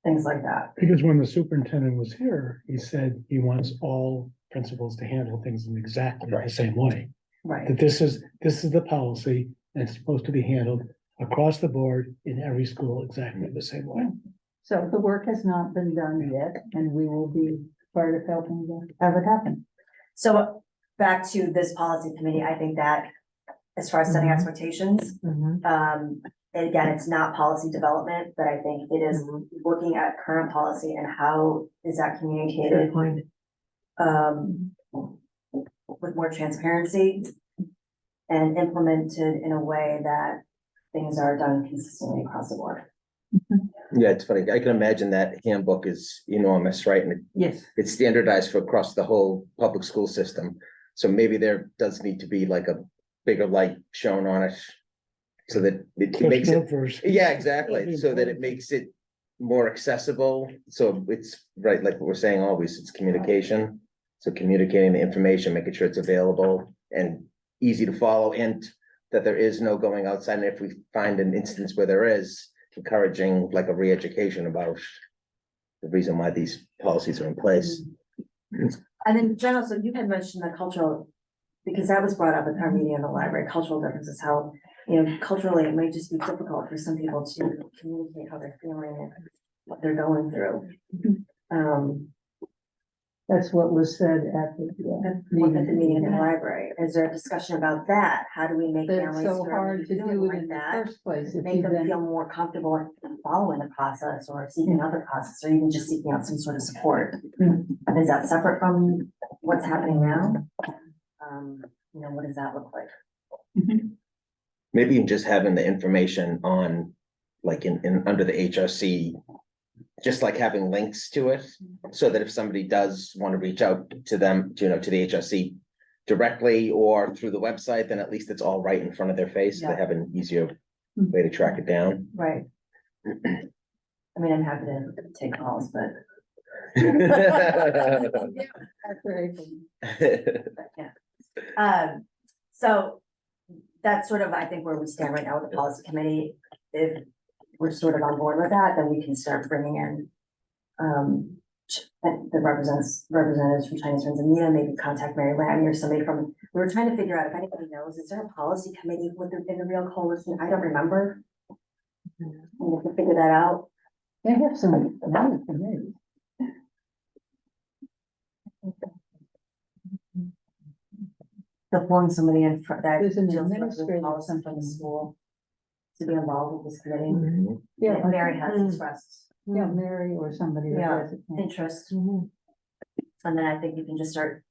things like that. Because when the superintendent was here, he said he wants all principals to handle things in exactly the Right. same way. Right. That this is the policy and it's supposed to be handled across the board in every school exactly the same way. So the work has not been done yet, and we will be part of helping to have it happen. So back to this policy committee, I think that as far as setting Mhm. expectations, Mhm. and again, it's not policy development, but I think it is looking at current policy and how is that Good communicated, point. with more transparency and implemented in a way that things are done consistently across the board. Yeah, it's funny. I can imagine that handbook is enormous, right? And Yes. it's standardized for across the whole public school system. So maybe there does need to be like a bigger light shown on it. So that it makes it, yeah, exactly, so that it makes it more accessible. So it's right, like what we're saying always, it's communication. So communicating the information, making sure it's available and easy to follow, and that there is no going outside. And if we find an instance where there is, encouraging like a re-education about the reason why these policies are in place. And then general, so you had mentioned the cultural, because that was brought up at our meeting in the library, cultural differences, how, culturally, it may just be difficult for some people to communicate how they're feeling and what they're going through. That's what was said at the Look at the meeting in the meeting. library. Is there a discussion about that? How do we make But it's families so who are hard maybe to feeling do it like in the that? first place. If Make you them then, feel more comfortable in following the process or seeking other process, or even just seeking out some sort of support. Is that separate from what's happening now? What does that look like? Maybe even just having the information on, like under the HRC, just like having links to it, so that if somebody does want to reach out to them, to the HRC directly or through the website, then at least it's all right in front of their face. So they have an easier way to track it down. Right. I mean, I'm happy to take calls, but after April, so that's sort of, I think, where we stand right now with the policy committee. If we're sort of on board with that, then we can start bringing in the representatives from Chinese Friends of Nina, maybe contact Mary Lanny or somebody from, we were trying to figure out if anybody knows, is there a policy committee in the Real Coalition? I don't remember. We have to figure that out. they have some money committees. They're pulling somebody in for that. There's an deals with administrator policy from something. the school to be involved with this committee. Mhm. Yeah, And Mary has expressed Yeah, Mary or somebody that Yeah. has it. interest. And then I think you can just start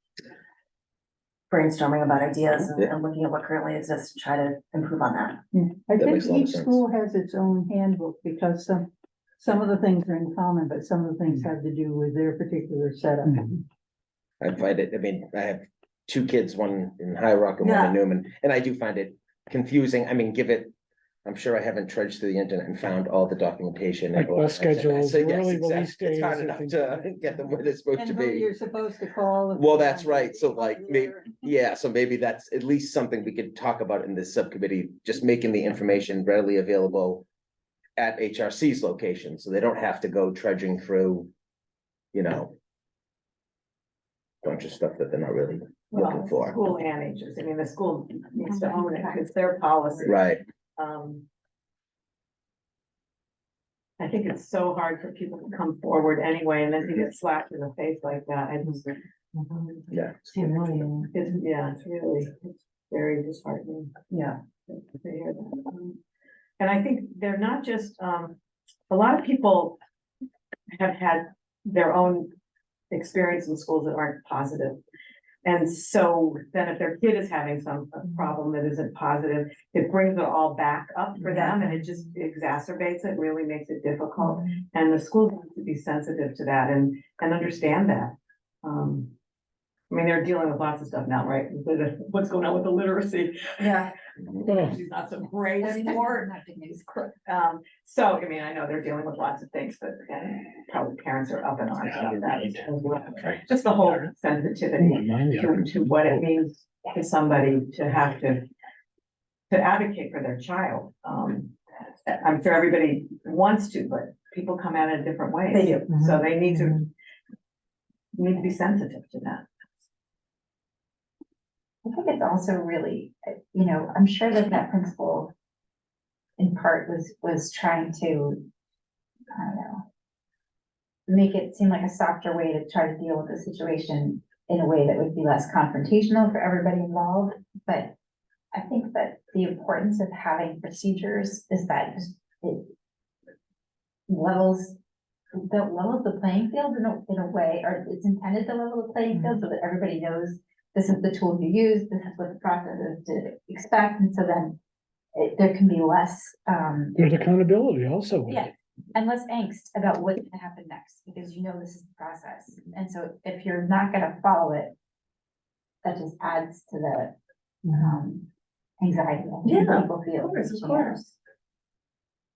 brainstorming about ideas Yeah. and looking at what currently exists to try to improve on that. Yeah, I That think makes a lot of each sense. school has its own handbook because some of the things are in common, but some of the things have to do with their particular setup. I find it, I mean, I have two kids, one in High Rock and one Yeah. in Newman, and I do find it confusing. I mean, I'm sure I haven't trudged through the internet and found all the documentation. Like bus schedules, So, yes, early exactly. release days It's hard and enough things to like that. get them where they're supposed to And who be. you're supposed to call. if Well, you that's want right. So like, maybe, there. yeah, so maybe that's at least something we could talk about in this subcommittee, just making the information readily available at HRC's location, so they don't have to go trudging through, bunch of stuff that they're not really looking Well, for. school and HRC, I mean, the school needs to own it, it's their policy. Right, I think it's so hard for people to come forward anyway, and then to get slapped in the face like that, I just. yeah. It's really, it's very disheartening. Yeah. To hear that. And I think they're not just, a lot of people have had their own experience in schools that aren't positive. And so then if their kid is having some problem that isn't positive, it brings it all back up for them and it just exacerbates it, really makes it difficult. And the schools need to be sensitive to that and understand that. I mean, they're dealing with lots of stuff now, right? What's going on with the literacy? Yeah. Oh, She's not so great anymore. So, I mean, I know they're dealing with lots of things, but probably parents are up in arms about that as well. Just the whole sensitivity to what it means to somebody to have to advocate for their child. I'm sure everybody wants to, but people come at it different ways. They do. So they need to be sensitive to that. I think it's also really, I'm sure that principal in part was trying to, I don't know, make it seem like a softer way to try to deal with the situation in a way that would be less confrontational for everybody involved. But I think that the importance of having procedures is that it levels the playing field in a way, or it's intended to level the playing field so that everybody knows this is the tool you use, this is what the process is to expect, and so then there can be less, there's accountability also. with it. yeah, and less angst about what's gonna happen next, because this is the process. And so if you're not gonna follow it, that just adds to the, anxiety that Yeah, people feel. Of course.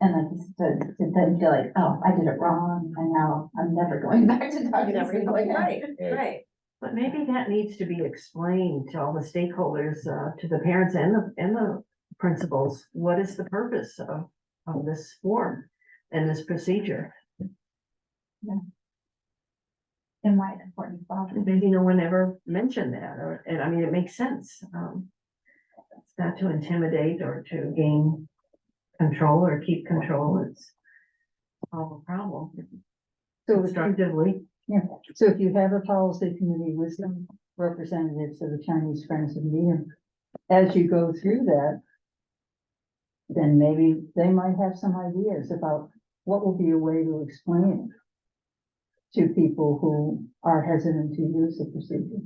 And like, to then feel like, oh, I did it wrong, and now I'm never going back to talking to everybody again. Right. But maybe that needs to be explained to all the stakeholders, to the parents and the principals. What is the purpose of this form and this procedure? And why it's important to follow. Maybe no one ever mentioned that, and I mean, it makes sense. It's not to intimidate or to gain control or keep control, it's all a problem So constructively. So if you have a policy committee with some representatives of the Chinese Friends of Needham, as you go through that, then maybe they might have some ideas about what will be a way to explain it to people who are hesitant to use the procedure.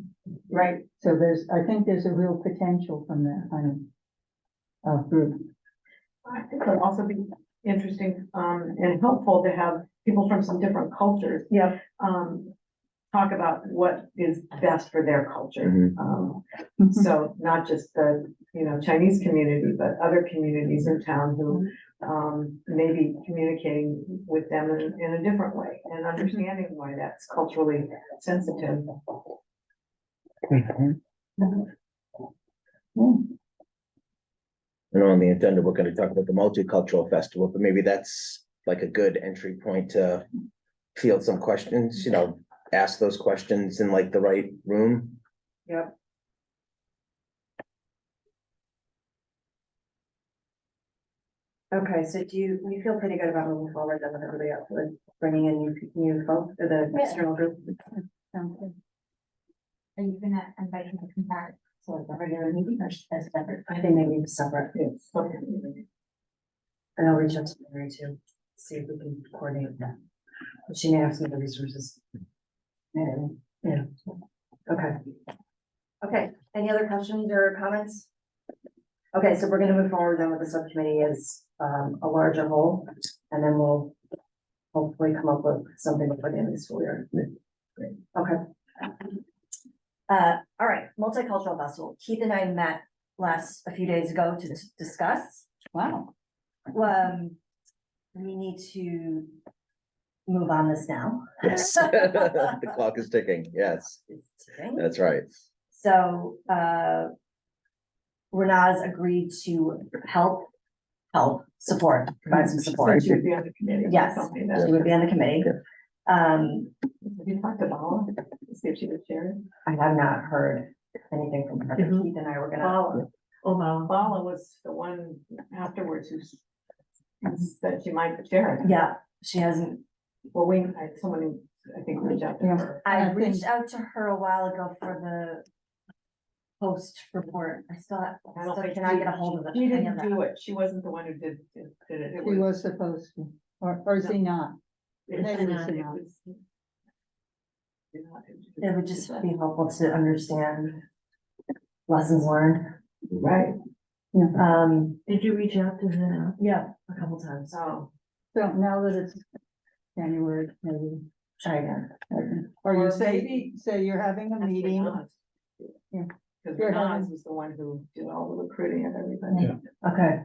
Right. So I think there's a real potential from that kind of group. I think it would also be interesting, and helpful to have people from some different cultures. Yep. Talk about what is best for their culture. Mhm. So not just the, Chinese community, but other communities in town who, may be communicating with them in a different way and understanding why that's culturally sensitive. And on the agenda, we're gonna talk about the multicultural festival, but maybe that's like a good entry point to field some questions, ask those questions in like the right room. Yep. Okay, so do you feel pretty good about moving forward then with everybody else, with bringing in new folk, or the Yeah. external group? Sounds good. Are you gonna invite him to come back to the regular meeting or just as separate? I think they need to separate, Yes. and I'll reach out to Mary too, see if we can coordinate that. But she may have some of the resources. Yeah, okay. Okay, any other questions or comments? Okay, so we're gonna move forward then with the subcommittee as a larger whole, and then we'll hopefully come up with something before the end of the school year. Great. Okay. All right, multicultural festival. Keith and I met a few days ago to discuss. Wow. We need to move on this now. Yes, the clock is ticking, yes, that's right. So, Renaz agreed to support, provide some support. Should be on the committee. Yes. Something She that, would be on the committee. have you talked to Bala? See if she would share it. I have not heard anything from her. Mhm. Keith and I were gonna, Bala, Oh, wow. Bala was the one afterwards who said she might share it. yeah, she hasn't, Well, someone who I think reached out to Yeah. her. I I think- reached out to her a while ago for the post report. I still cannot get a hold of it. She any didn't of that. do it. She wasn't the one who did it. It He was supposed to, or is he not? It Maybe was- it's not. It would just be helpful to understand lessons learned. Right, Did you reach out to her? Yeah, a couple times. so. So now that it's January, maybe, Try again. or you Or say, maybe- say you're having a meeting. Yeah. Because You're Renaz having- was the one who did all the recruiting and everything. Yeah. Okay.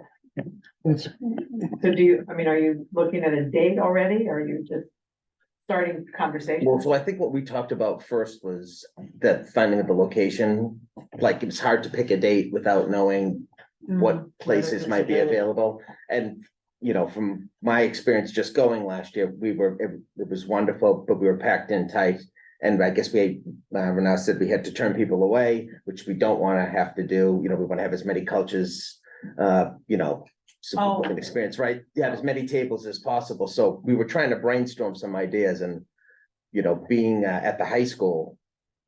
That's, So are you looking at a date already, or are you just starting conversation? Well, so I think what we talked about first was that finding of the location, like it was hard to pick a date without knowing what places might be available. And, from my experience just going last year, it was wonderful, but we were packed in tight. And I guess Renata said we had to turn people away, which we don't want to have to do. We want to have as many cultures, so people can experience, right? Yeah, as many tables as possible. So we were trying to brainstorm some ideas and, being at the high school,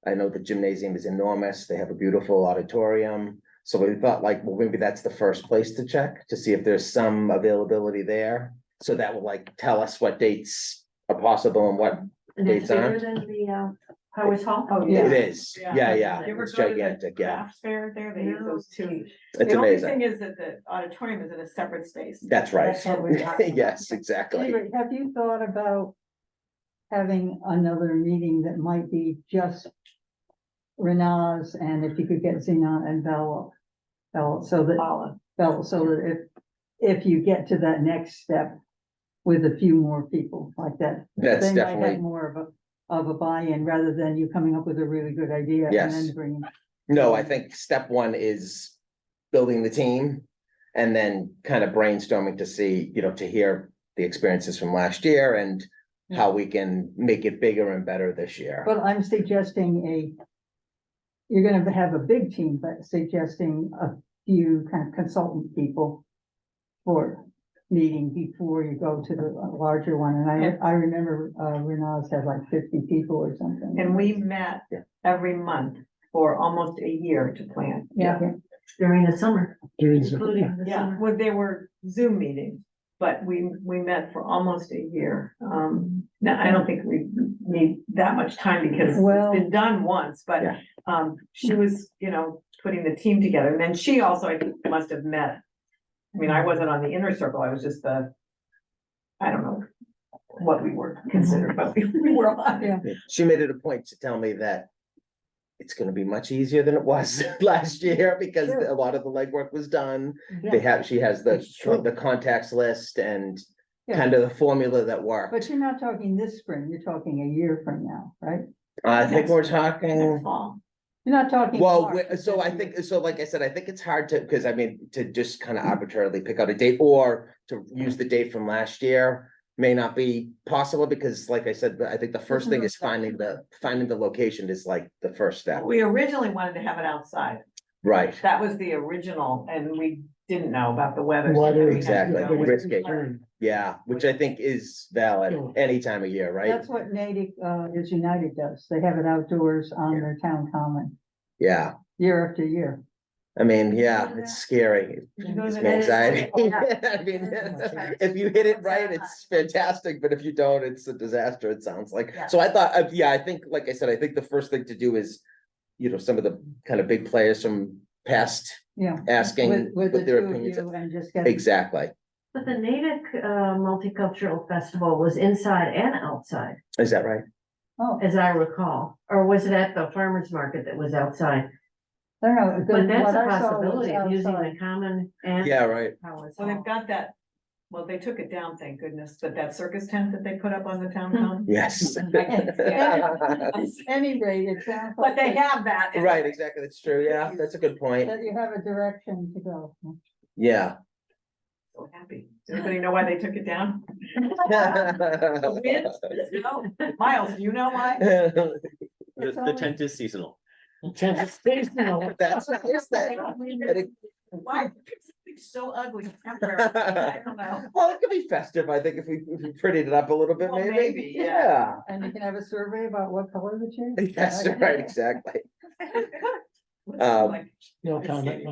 I know the gymnasium is enormous. They have a beautiful auditorium. So we thought well, maybe that's the first place to check to see if there's some availability there. So that will tell us what dates are possible and what And it's dates aren't. bigger than the, Powers Hall? Oh, It yeah. is. Yeah, You ever it's go to the gigantic. Yeah, Crafts fair there? They use those two. it's The only amazing. thing is that the auditorium is in a separate space. That's right. That's what we're talking about. Yes, exactly. Anyway, have you thought about having another meeting that might be just Renaz, and if you could get Zena and Bella, so that if you get to that next step with a few more people like that, That's they might have definitely, more of a buy-in rather than you coming up with a really good idea and Yes. then bringing. no, I think step one is building the team and then kind of brainstorming to see, to hear the experiences from last year and how we can make it bigger and better this year. But I'm suggesting you're gonna have a big team, but suggesting a few kind of consultant people for meeting before you go to the larger one, and I remember, Renaz had like 50 people or something. And we met every month for almost a year to plan. Yeah, During the summer, During the- including the Yeah, summer. well, they were Zoom meetings, but we met for almost a year. Now, I don't think we need that much time because Well- it's been done once, but, Yeah. she was, putting the team together. And then she also, I think, must have met. I mean, I wasn't on the inner circle. I was just I don't know what we were considered, but we were on. yeah. She made it a point to tell me that it's gonna be much easier than it was last year because Sure. a lot of the legwork was done. Yeah. She has It's true. the contacts list and Yeah. kind of the formula that worked. But you're not talking this spring, you're talking a year from now, right? I think we're Next talking, fall. You're not talking. well, March, so I think, so like I said, I think it's hard to, because I mean, to just kind of arbitrarily pick out a date or to use the date from last year may not be possible because like I said, I think the first thing is finding the location is like the first step. We originally wanted to have it outside. Right, That was the original, and we didn't know about the weather. so Weather, then we had to exactly. go with- Risky. yeah, which I think is valid any time of year, right? That's what Natick, is United does. They have it outdoors on their town common, Yeah, year after year. I mean, yeah, it's scary. Did you go to It's the- me anxiety. Yeah. I mean, if you hit it right, it's fantastic, but if you don't, it's a disaster, it sounds like. Yeah. So I thought, yeah, I think, like I said, I think the first thing to do is, some of the kind of big players from past Yeah. asking With the what their two of opinions. you and just get. Exactly. But the Natick Multicultural Festival was inside and outside, Is that right? Oh, as I recall. Or was it at the farmer's market that was outside? I don't know. But that's what a I saw was possibility of using outside. the common and. Yeah, right. Howard's Well, Hall. they've got that, well, they took it down, thank goodness, but that circus tent that they put up on the town Hmm. common. Yes. At any rate, it sounds But like. they have that. Right, exactly, that's true, yeah, that's a good point, That you have a direction to go. yeah. So happy. Does anybody know why they took it down? The wind, the snow. Miles, do you know why? It's The only- tent is seasonal. Chance of seasonal. That's nice, Why? It's so ugly. I don't know. Well, it could be festive, I think, if we prettied it up a little bit, Well, maybe. maybe, yeah. And you can have a survey about what color the chair. Yes, right, exactly. Like, No comment.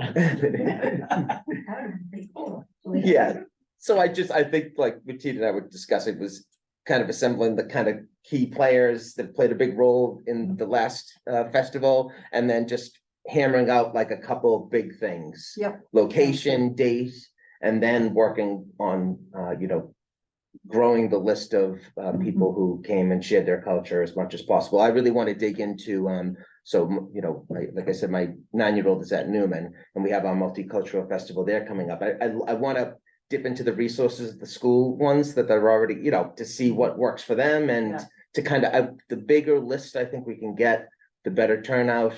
Yeah, so I think like what Tina and I were discussing was kind of assembling the kind of key players that played a big role in the last festival. And then just hammering out like a couple of big things. Yep. Location, date, and then working on, growing the list of people who came and shared their culture as much as possible. I really want to dig into, like I said, my 9-year-old is at Newman and we have our multicultural festival there coming up. I want to dip into the resources of the school ones that they're already, to see what works for them and Yeah. to kind of, the bigger list I think we can get, the better turnout,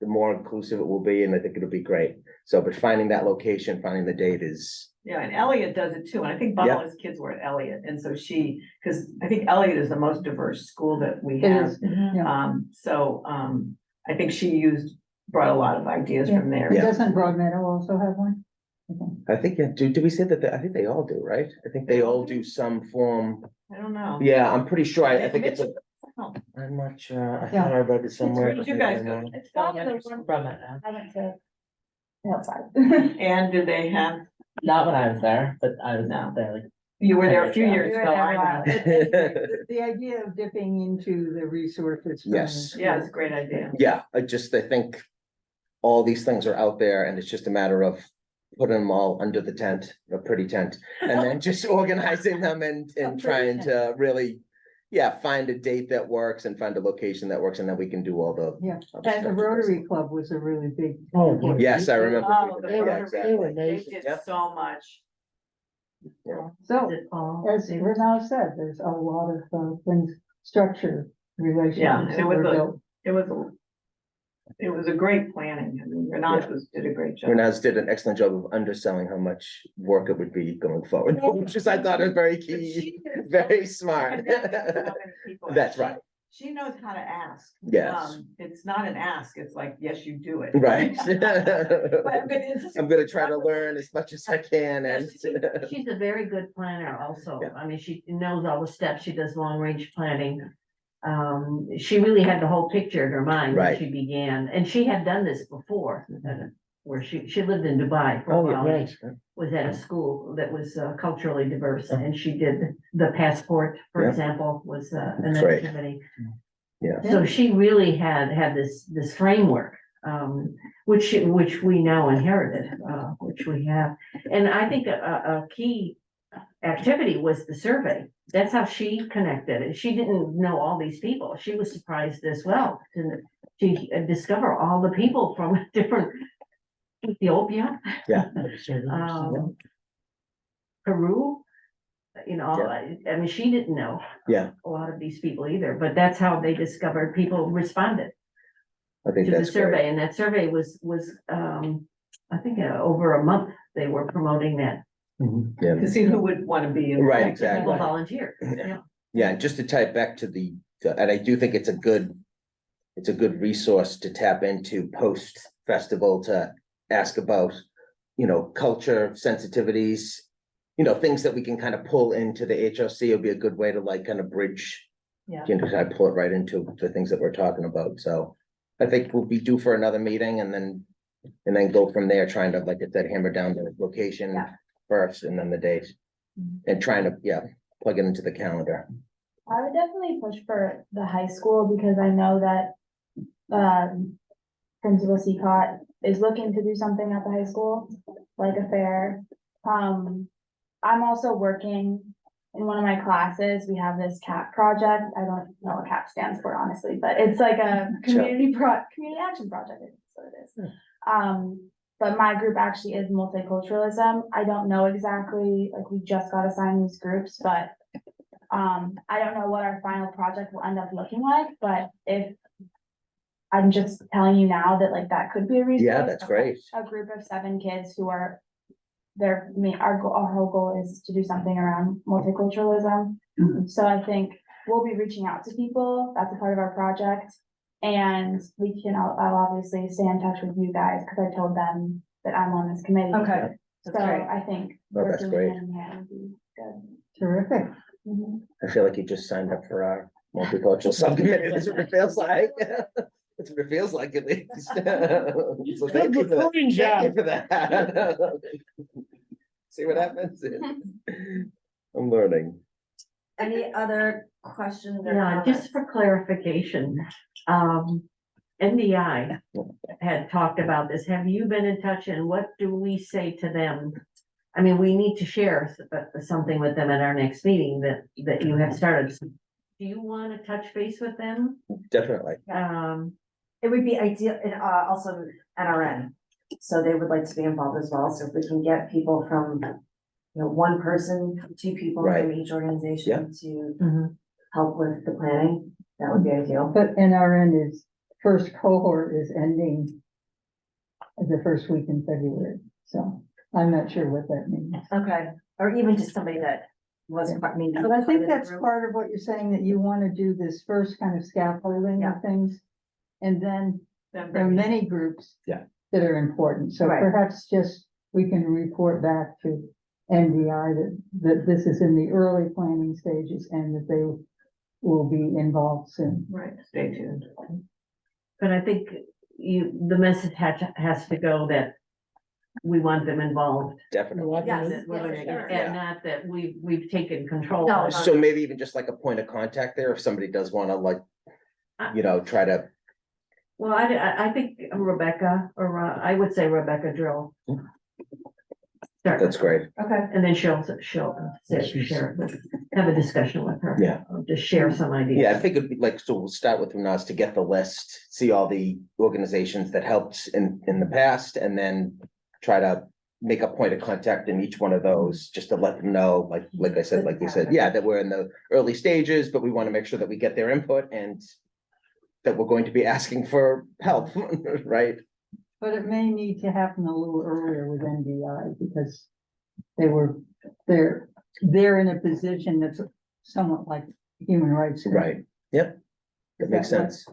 the more inclusive it will be, and I think it'll be great. So, but finding that location, finding the date is, yeah, and Elliot does it too. And I think Yeah. Buffalo's kids were at Elliot. And so because I think Elliot is the most diverse school that we It have. is, yeah. I think she brought a lot of ideas Yeah. from there. Yeah. Doesn't Broadmeadow also have one? Okay. I think, yeah, do we say that, I think they all do, right? I think they all do some form, I don't know. yeah, I'm pretty sure, I think it's a, Oh, I'm not sure, I Yeah. thought I read it somewhere. Where did you guys go? It's one of the ones From it now. I went to. Outside. And did they have, Not when I was there, but I was No. there like. you were there a few Yeah. years ago, I know. The idea of dipping into the resources. from Yes. the Yeah, it's a school. great idea. Yeah, I think all these things are out there and it's just a matter of putting them all under the tent, a pretty tent, and then just organizing them and A pretty trying tent. to really, find a date that works and find a location that works, and then we can do all the. Yeah. other And the stuff. Rotary Club was a really big. Oh, important- Yes, I remember. Oh, the They were- Rotary, they were they amazing. did Yep. so much. So, Is it all- as Renal said, there's a lot of things, structure, Yeah, relationships and it that was were a- built. It was a great planning. I mean, Renat did a great job. Renaz did an excellent job of underselling how much work it would be going forward, which is, I thought, is very But key, she did so- very smart. And then there were so many people. That's right. She knows how to ask. Yes. It's not an ask, it's like, yes, you do it. Right. But I'm gonna- I'm gonna try to learn as much as I can Yeah, and. She's a very good planner also. Yeah. I mean, she knows all the steps. She does long range planning. She really had the whole picture in her mind when Right. she began, and she had done this before. Where she lived in Dubai for a Oh, while, and right. was at a school that was culturally diverse, Oh. and she did the passport, for Yeah. example, was an Great. activity. Yeah. So she really had this framework, which we now inherited, which we have. And I think a key activity was the survey. That's how she connected, and she didn't know all these people. She was surprised as well to discover all the people from different Ethiopia, Peru. You know, I mean, she didn't know Yeah, a lot of these people either, but that's how they discovered people responded I think to the that's survey, great. and that survey was, I think, over a month, they were promoting that. Yeah, To see who would wanna be. in- Right, People exactly. volunteered, Yeah. yeah. yeah, and just to tie it back to and I do think it's a good resource to tap into post-festival to ask about, culture sensitivities, things that we can kind of pull into the HOC would be a good way to like kind of bridge. Yeah. Kind of pull it right into the things that we're talking about, so I think we'll be due for another meeting and then go from there, trying to, like I said, hammer down the location Yeah. first and then the date. And trying to, plug it into the calendar. I would definitely push for the high school because I know that, Principal Seacott is looking to do something at the high school, like a fair. I'm also working in one of my classes. We have this CAP project. I don't know what CAP stands for, honestly, but it's like a community action project, I think that's what it is. But my group actually is multiculturalism. I don't know exactly, like, we just got assigned these groups, but I don't know what our final project will end up looking like, but if I'm just telling you now that like that could be a resource. Yeah, that's great. A group of 7 kids who are our whole goal is to do something around multiculturalism. So I think we'll be reaching out to people. That's a part of our project. And I'll obviously stay in touch with you guys because I told them that I'm on this committee. Okay, So that's great. I think Oh, that's working great. hand in hand would be good. Terrific. Mhm. I feel like you just signed up for our multicultural subcommittee, that's what it feels like. That's what it feels like at least. So thank you for that. recruiting Thank you job. for that. See what happens? I'm learning. Any other questions or Yeah, comments? just for clarification, NDI had talked about this. Have you been in touch and what do we say to them? I mean, we need to share something with them at our next meeting that you have started. Do you want to touch base with them? Definitely. It would be ideal, and also NRN, so they would like to be involved as well, so if we can get people from, 1 person, 2 people from Right. each organization to Mhm. help with the planning, that would be ideal. But NRN is, first cohort is ending the first week in February, so I'm not sure what that means. Okay, or even just somebody that was, maybe. But I think part of the that's group. part of what you're saying, that you want to do this first kind of scaffolding Yeah. of things. And then Then there are bring- many groups. Yeah. That are important, so Right. perhaps just we can report back to NDI that this is in the early planning stages and that they will be involved soon. Right, stay tuned. But I think the message has to go that we want them involved. Definitely. Yes. That we're gonna- Yeah, sure. And not that we've taken control. No, of- So maybe even just like a point of contact there, if somebody does wanna try to, Well, I think Rebecca, or I would say Rebecca Drill. Start that's with her. great. Okay, And then she'll share, have a discussion with her. Yeah. Just share some ideas. Yeah, I think it'd be like, so we'll start with Nas to get the list, see all the organizations that helped in the past, and then try to make a point of contact in each one of those, just to let them know, like I said, like you said, yeah, that we're in the early stages, but we want to make sure that we get their input and that we're going to be asking for help, right? But it may need to happen a little earlier with NDI because they're in a position that's somewhat like human rights. Right, yep. That makes sense.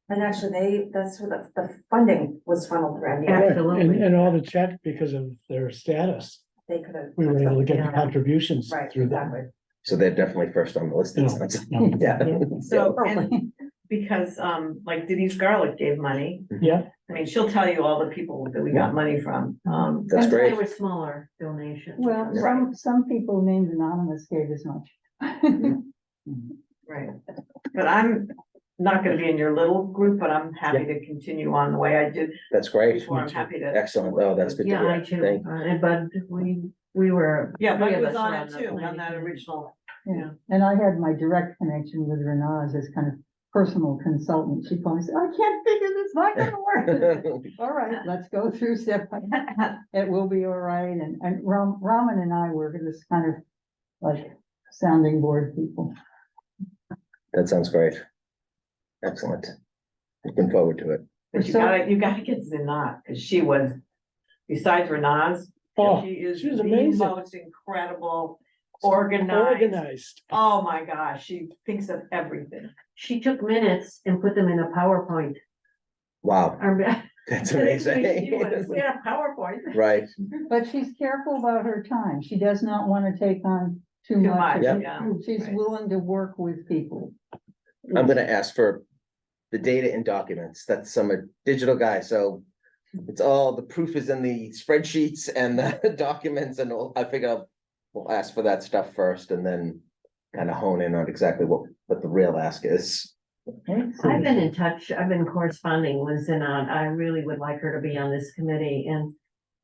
And actually, that's where the funding was funneled through Yeah. NDI. Absolutely. And all the check, because of their status, They could have. we were able to get the Yeah. contributions Right, through exactly. them. So they're definitely first on the list. Yeah. Yeah. So, and because, like Denise Garlic gave money, Yeah, I mean, she'll tell you all the people that we got money from, That's And great. They were smaller donations. Well, some people named anonymous gave as much. right. But I'm not gonna be in your little group, but I'm happy to continue on the way I did That's great. before. I'm happy to. Excellent. Oh, that's good to Yeah, I hear. too, Thank and Bud, we were. Yeah, three Bud of was us on were it the too, on planning that committee. original. Yeah, and I had my direct connection with Renaz as kind of personal consultant. She told me, I can't figure this, not gonna work. All right, let's go through step by step. It will be all right. And Raman and I were this kind of like sounding board people. That sounds great. Excellent. Looking forward to it. But you gotta get Zinat, cause she was, besides Renaz, oh, she is she was the amazing. most incredible, organized. Organized. Oh my gosh, she thinks of everything. She took minutes and put them in a PowerPoint. Wow, Our- that's She amazing. was, we had a PowerPoint. Right. But she's careful about her time. She does not want to take on too Too much. much, Yep. yeah. She's right. willing to work with people. I'm gonna ask for the data and documents. That's I'm a digital guy, so it's all, the proof is in the spreadsheets and the documents and all. I figure we'll ask for that stuff first and then kind of hone in on exactly what the real ask is. I've been in touch, I've been corresponding with Zinat. I really would like her to be on this committee, and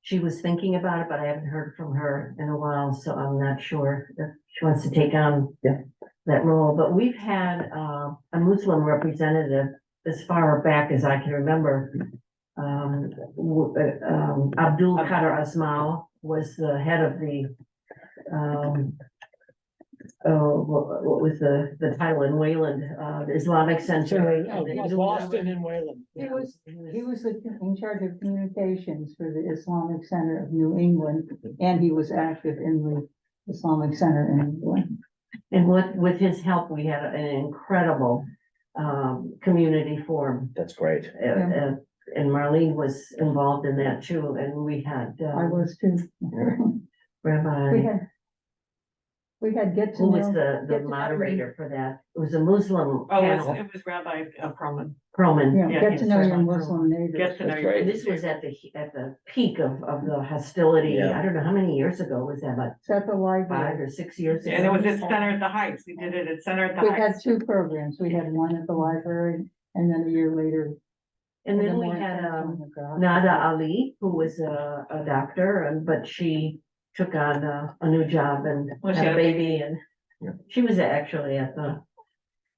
she was thinking about it, but I haven't heard from her in a while, so I'm not sure if she wants to take on that role. But we've had a Muslim representative as far back as I can remember. Abdul Qadir Asmal was the head of the what was the title in Wayland, the Islamic Center. Boston and Wayland. He was in charge of communications for the Islamic Center of New England, and he was active in the Islamic Center in England. And with his help, we had an incredible community forum. That's great. And Marlene was involved in that too, and we had I was too. Rabbi, We had get to who was know. the get to know- moderator for that? It was a Muslim Oh, panel, it was Rabbi Proman. Perlman. Yeah, Yeah, get he's to know your Rabbi Muslim neighbors. Get to know That's your. right. This was at the peak of the hostility. Yeah. I don't know how many years ago was that, about It's at the 5 library. or 6 years ago? And it was at Center at the Heights. We did it at Center at the We had Heights. two programs. We had one at the library, and then a year later. And then the we more had intense one at the Nada hospital. Ali, who was a doctor, but she took on a new job and Well, she had a had a baby, and Yeah. she was actually at the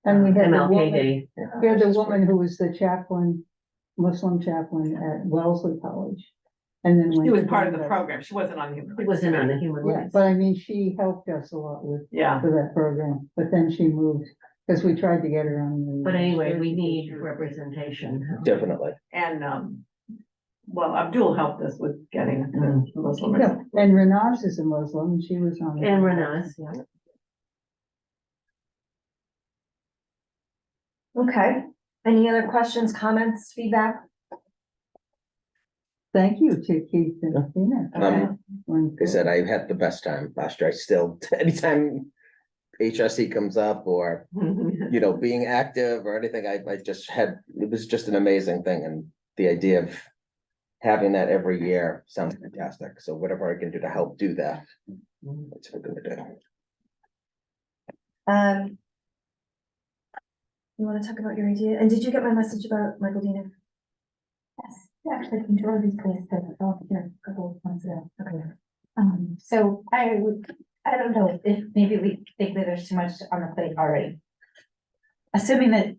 And we had the MLK woman, Day. we had the woman who was the chaplain, Muslim chaplain at Wellesley College. And then. She went was to part of the Denver. program. She wasn't on the human. It rights wasn't on committee. the human Yeah, rights. but I mean, she helped us a lot with, Yeah, for that program, but then she moved, because we tried to get her on the. But anyway, we need Sure. representation. Definitely. and, well, Abdul helped us with getting the Muslim. Yeah, and Renaz is a Muslim, and she was on. the- And Renaz, yeah. Okay, any other questions, comments, feedback? Thank you to Keith and Tina. Like I said, I had the best time last year. I still, anytime HRC comes up or, you know, being active or anything, I just had, it was just an amazing thing. And the idea of having that every year sounds fantastic. So whatever I can do to help do that, that's what I'm gonna do. You wanna talk about your idea? And did you get my message about Michael Dina? Yes, actually, control these places that I thought here a couple of months ago. Okay. So I don't know if maybe we think that there's too much on the plate already. Assuming that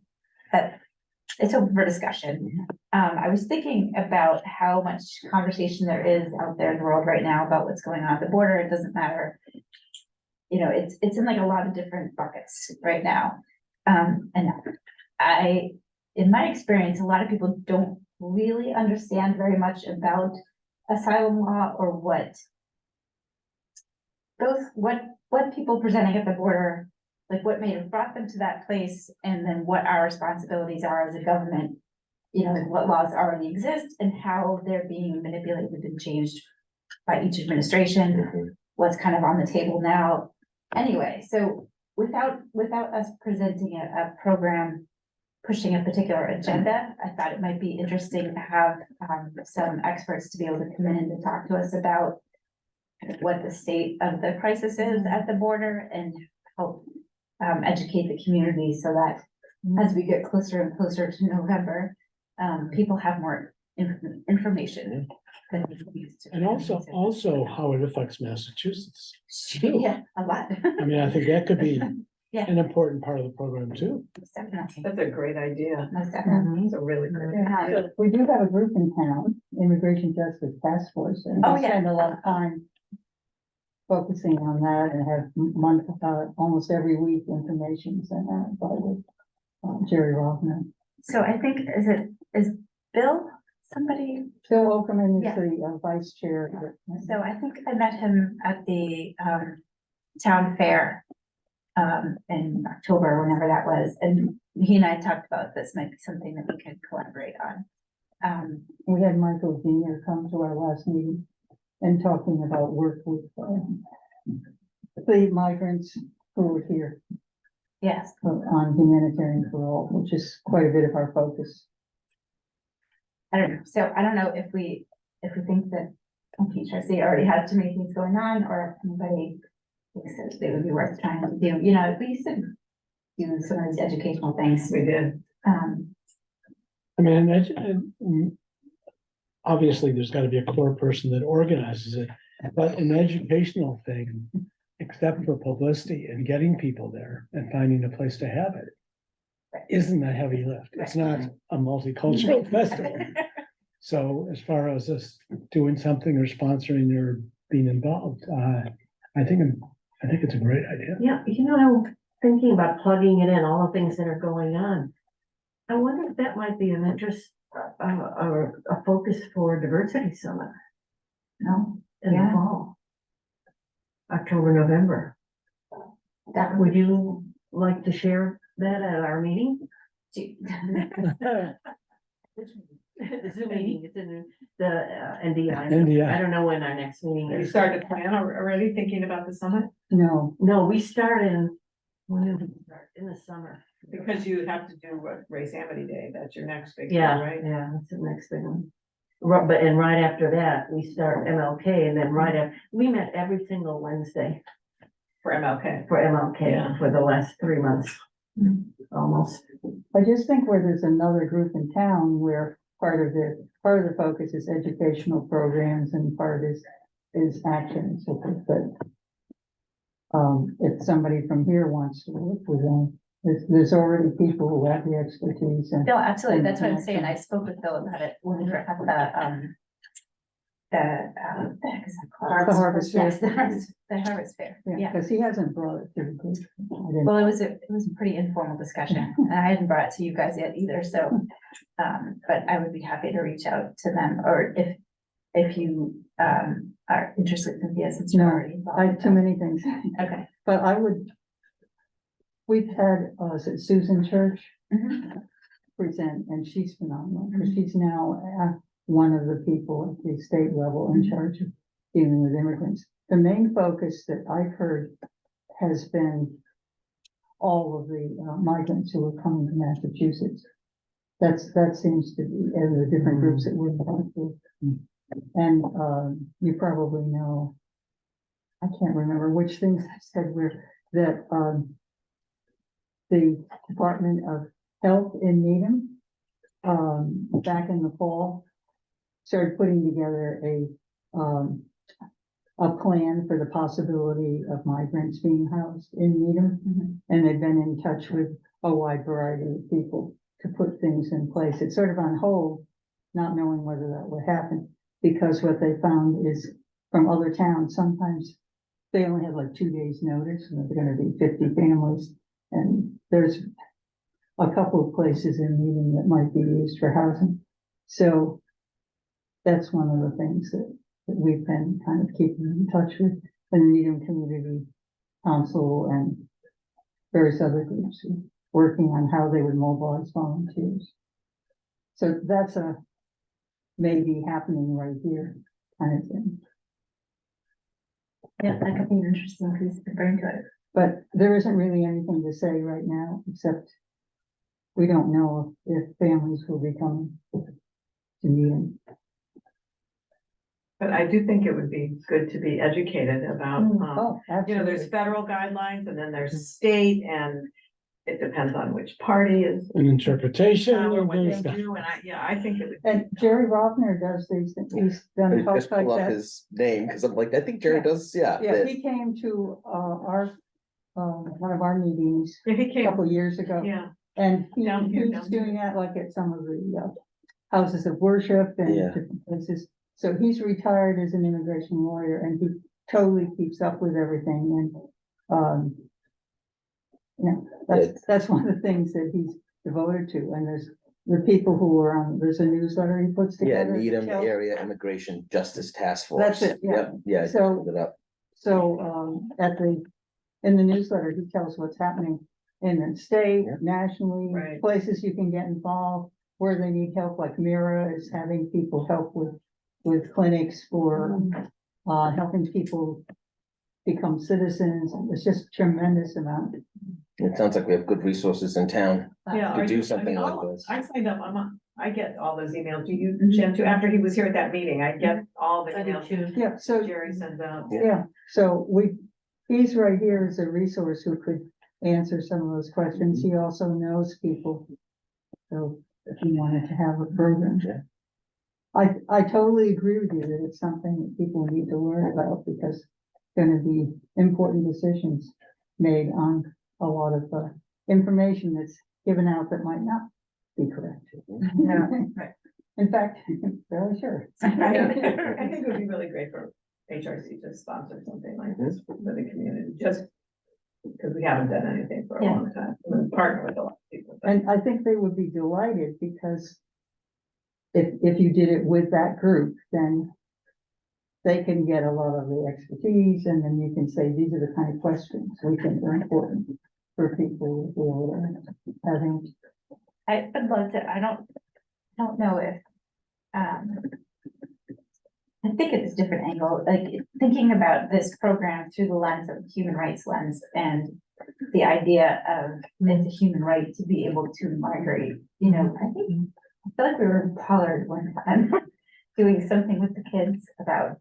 it's open for discussion. I was thinking about how much conversation there is out there in the world right now about what's going on at the border. It doesn't matter. You know, it's in like a lot of different buckets right now. And in my experience, a lot of people don't really understand very much about asylum law or what people presenting at the border like what may have brought them to that place, and then what our responsibilities are as a government. You know, like what laws already exist and how they're being manipulated and changed by each administration, what's kind of on the table now. Anyway, so without us presenting a program, pushing a particular agenda, I thought it might be interesting to have some experts to be able to come in and to talk to us about kind of what the state of the crisis is at the border and help educate the community so that as we get closer and closer to November, people have more information. Than we used to. And also how it affects Massachusetts. Yeah, a lot. I mean, I think that could be Yeah. an important part of the program too. Most definitely. That's a great idea. Most definitely. It's a really great. So we do have a group in town, Immigration Justice Task Force, and Oh, we yeah. spend a lot of time focusing on that and have almost every week information sent out by Jerry Rothman. So I think, is Bill somebody? Phil Okerman is Yes. the vice chair. So I think I met him at the town fair in October, whenever that was, and he and I talked about this might be something that we could collaborate on. We had Michael Junior come to our last meeting and talking about work with the migrants who were here Yes, on humanitarian parole, which is quite a bit of our focus. I don't know. So I don't know if we think that PHRC already has too many things going on, or if anybody thinks that they would be worth trying to do, you know, we used to do some of these educational things. We did. I mean, obviously, there's gotta be a core person that organizes it, but an educational thing, except for publicity and getting people there and finding a place to have it, isn't a heavy lift. It's not a multicultural festival. So as far as us doing something or sponsoring or being involved, I think it's a great idea. Yeah, you know, I'm thinking about plugging it in, all the things that are going on. I wonder if that might be of interest, or a focus for diversity summit. No, in the Yeah. fall. October, November. Would you like to share that at our meeting? The Zoom meeting, it's in the NDI. NDI. I don't know when our next meeting Have you is. started to plan already, thinking about the summit? No, No, we start when did we start? In the summer. Because you have to do what, Race Amity Day, that's your next big thing, Yeah, right? yeah, that's the next big one. But and right after that, we start MLK, and then right after, we met every single Wednesday For MLK. for MLK Yeah. for the last 3 months. Almost. I just think where there's another group in town where part of the focus is educational programs and part is action, so that if somebody from here wants to work with them, there's already people who have the expertise and. No, absolutely, that's what I'm saying, I spoke with Bill about it when we were at the what the heck is that called? The Harvest Fair. Yes, the Harvest Fair, Yeah, yeah. because he hasn't brought it to the group. I didn't- Well, it was a pretty informal discussion, and I hadn't brought it to you guys yet either, so, but I would be happy to reach out to them, or if you, are interested in this, since you're No, already involved. I with have too them. many things, Okay. but we've had, is it Susan Church Mhm. present, and she's phenomenal, because she's now one of the people at the state level in charge of dealing with immigrants. The main focus that I've heard has been all of the migrants who are coming to Massachusetts. That seems to be, and the different groups that we're involved with. And you probably know, I can't remember which things I said that the Department of Health in Needham, back in the fall, started putting together a plan for the possibility of migrants being housed in Needham. And they've been in touch with a wide variety of people to put things in place. It's sort of on hold, not knowing whether that would happen, because what they found is from other towns, sometimes they only have like 2 days notice, and they're gonna be 50 families. And there's a couple of places in Needham that might be used for housing. So that's one of the things that we've been kind of keeping in touch with, and the Needham Community Council and various other groups working on how they would mobilize volunteers. So that's a maybe happening right here kind of thing. Yeah, that could be an interesting piece to bring to it. But there isn't really anything to say right now, except we don't know if families will be coming to meeting. But I do think it would be good to be educated about, Oh, you know, there's absolutely. federal guidelines and then there's state and it depends on which party is. An interpretation. Power, what there's they the- do, and I think it would. And Jerry Rothner does these things. He's done I talks just like pull up that. his name, cause I'm like, I think Jerry Yeah. does, yeah. Yeah, that- he came to, one of our meetings Yeah, he a came, couple years ago. yeah, And Down here, he's down here. doing that like at some of the houses of worship and Yeah. different places. So he's retired as an immigration lawyer and he totally keeps up with everything and, that's one of the things that he's devoted to. And there's the people who are on, there's a newsletter he puts Yeah, together. that Needham tells- Area Immigration Justice Task Force. That's it, yeah. Yep, yeah, I So- pulled it up. So, in the newsletter, he tells what's happening in the state, Yeah. nationally, Right. places you can get involved, where they need help, like Mira is having people help with clinics for, helping people become citizens. It's just tremendous amount. It sounds like we have good resources in town. yeah. To are do you- I something mean, like I'll- this. I signed up, I get all those emails, do you, Jim, too, after he was here at that meeting, I get all the I do emails too. Yeah, so, Jerry sends out. yeah, so he's right here as a resource who could answer some of those questions. He also knows people. So if you wanted to have a program. Yeah. I totally agree with you that it's something that people need to learn about because it's gonna be important decisions made on a lot of, information that's given out that might not be correct. In fact, very sure. I think it would be really great for HRC to sponsor something like this for the community, just because we haven't done anything for a Yeah. long time, we partner with a lot of people. but- And I think they would be delighted because if you did it with that group, then they can get a lot of the expertise and then you can say, these are the kind of questions we think are important for people who are having. I would love to, I don't know if, I think it's a different angle, like thinking about this program through the lens of human rights lens and the idea of it's a human right to be able to migrate, I think, I feel like we were in Pollard one time doing something with the kids about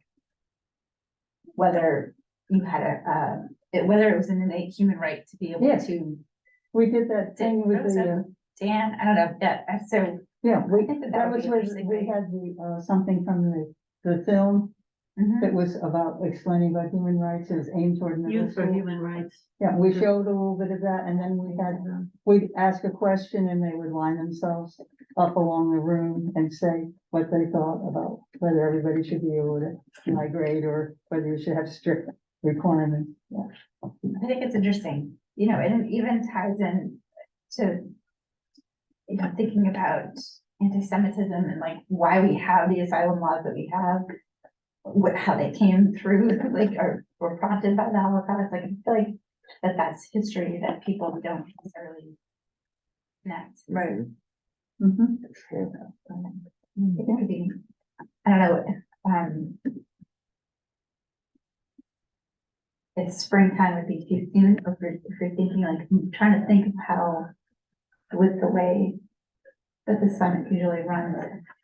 whether you had whether it was an innate human right to be able Yes. to, We did that thing with the, Dan, I don't know, so. yeah, I think that that would was be where interesting, we right? had something from the film Mhm. that was about explaining about human rights. It was aimed toward middle Youth for school. Human Rights. Yeah, we showed a little bit of that and then we'd ask a question and they would line themselves up along the room and say what they thought about whether everybody should be able to migrate or whether you should have strict requirements. Yeah. I think it's interesting, and it even ties in to, thinking about anti-Semitism and like why we have the asylum laws that we have, how they came through, like, or were prompted by the Holocaust. Like, I feel like that's history that people don't necessarily connect. Right. Mhm. It could be, I don't know, if springtime would be too soon, or if you're thinking like, I'm trying to think of how, with the way that the summit usually runs.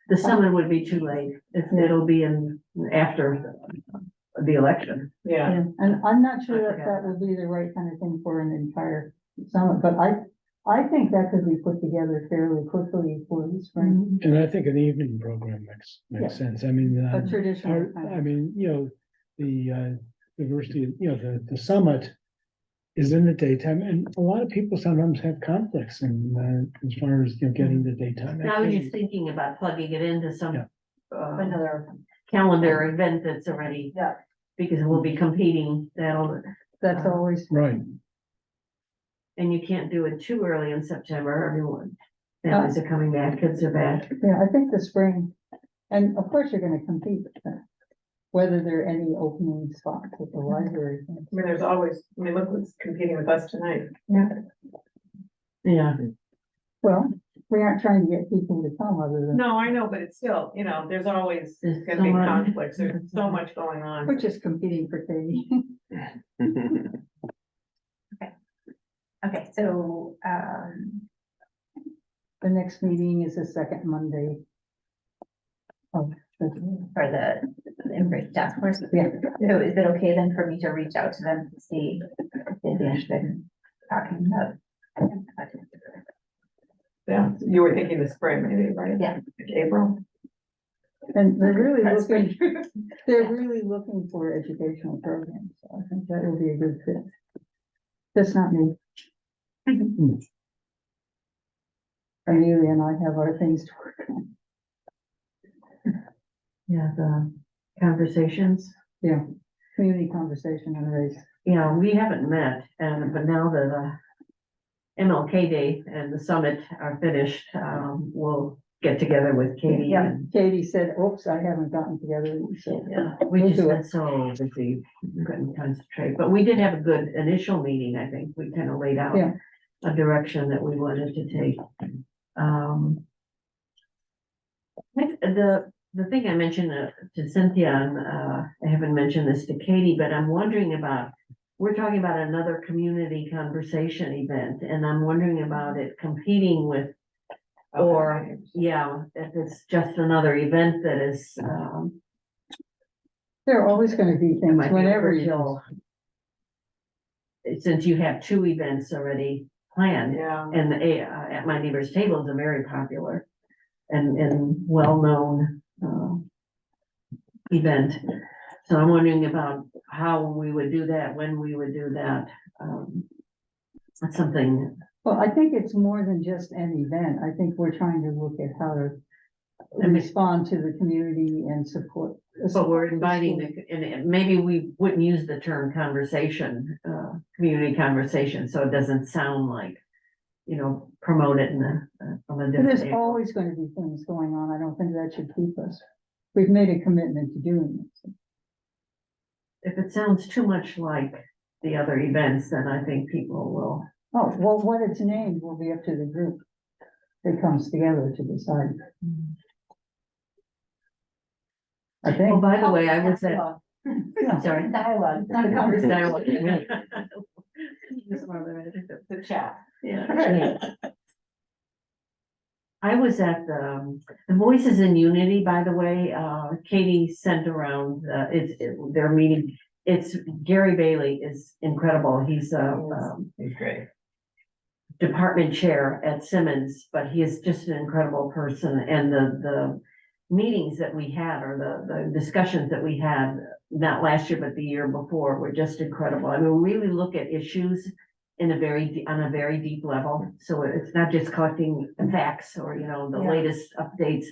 The summit would be too late. It'll be after the election. Yeah, Yeah, and I'm not I sure that forgot that would be the right kind of thing for an entire summit, but I think that could be put together fairly quickly for the spring. And I think an evening program makes sense. I mean, A traditional kind I of, mean, the diversity, the summit is in the daytime and a lot of people sometimes have conflicts and as far as, getting the daytime. Now you're activities. thinking about plugging it into some Yeah. Another, calendar event that's already. Yeah. Because we'll be competing, that's always. Right. and you can't do it too early in September, everyone. Families are coming back, kids are back. Yeah, I think the spring, and of course you're gonna compete. whether there are any opening spots at the library. I mean, there's always, I mean, look who's competing with us tonight. Yeah, Well, we aren't trying to get people to come other than, No, I know, but it's still, you know, there's always There's gonna so be much. conflicts, there's so much going on. we're just competing for Katie. Okay, so, The next meeting is the second Monday. Of the- for the Embrace Task Force, Yeah, so is it okay then for me to reach out to them to see if they'd be interested in talking about? Yeah, you were thinking the spring, maybe, right? Yeah. Like April. and they're really That's looking, good. they're really looking for educational programs, so I think that will be a good fit. That's not me. Amelia and I have our things to work on. yeah, the conversations. Yeah, community conversation on race. Yeah, we haven't met, and, but now that the MLK Day and the summit are finished, we'll get together with Katie. Yeah, and- Katie said, oops, I haven't gotten together, so. Yeah, we We'll just do been it. so busy, couldn't concentrate, but we did have a good initial meeting, I think, we kind of laid out Yeah. a direction that we wanted to take. The thing I mentioned to Cynthia, and I haven't mentioned this to Katie, but I'm wondering about, we're talking about another community conversation event, and I'm wondering about it competing with, or, yeah, if it's just another event that is, There are always gonna be it things might be whenever you. overkill. Since you have two events already planned, Yeah. and the, at my neighbor's table is a very popular and well-known, event. So I'm wondering about how we would do that, when we would do that. That's something, Well, I think it's more than just an event. I think we're trying to look at how to respond to the community and support. but we're inviting and maybe we wouldn't use the term conversation, community conversation, so it doesn't sound like, you know, promote it in from a But different there's angle. always gonna be things going on. I don't think that should keep us. We've made a commitment to doing this. If it sounds too much like the other events, then I think people will. Oh, well, what it's named will be up to the group that comes together to decide. I Oh, think. by the way, I was at, Yeah. sorry. Dialogue, not a The conversation. dialogue. The chat. Yeah. I was at the Voices in Unity, by the way, Katie sent around, their meeting. It's Gary Bailey is incredible. He's He's great. department chair at Simmons, but he is just an incredible person. And the meetings that we had, or the discussions that we had, not last year, but the year before, were just incredible. I mean, we really look at issues on a very deep level. So it's not just collecting facts or, you know, the Yeah. latest updates,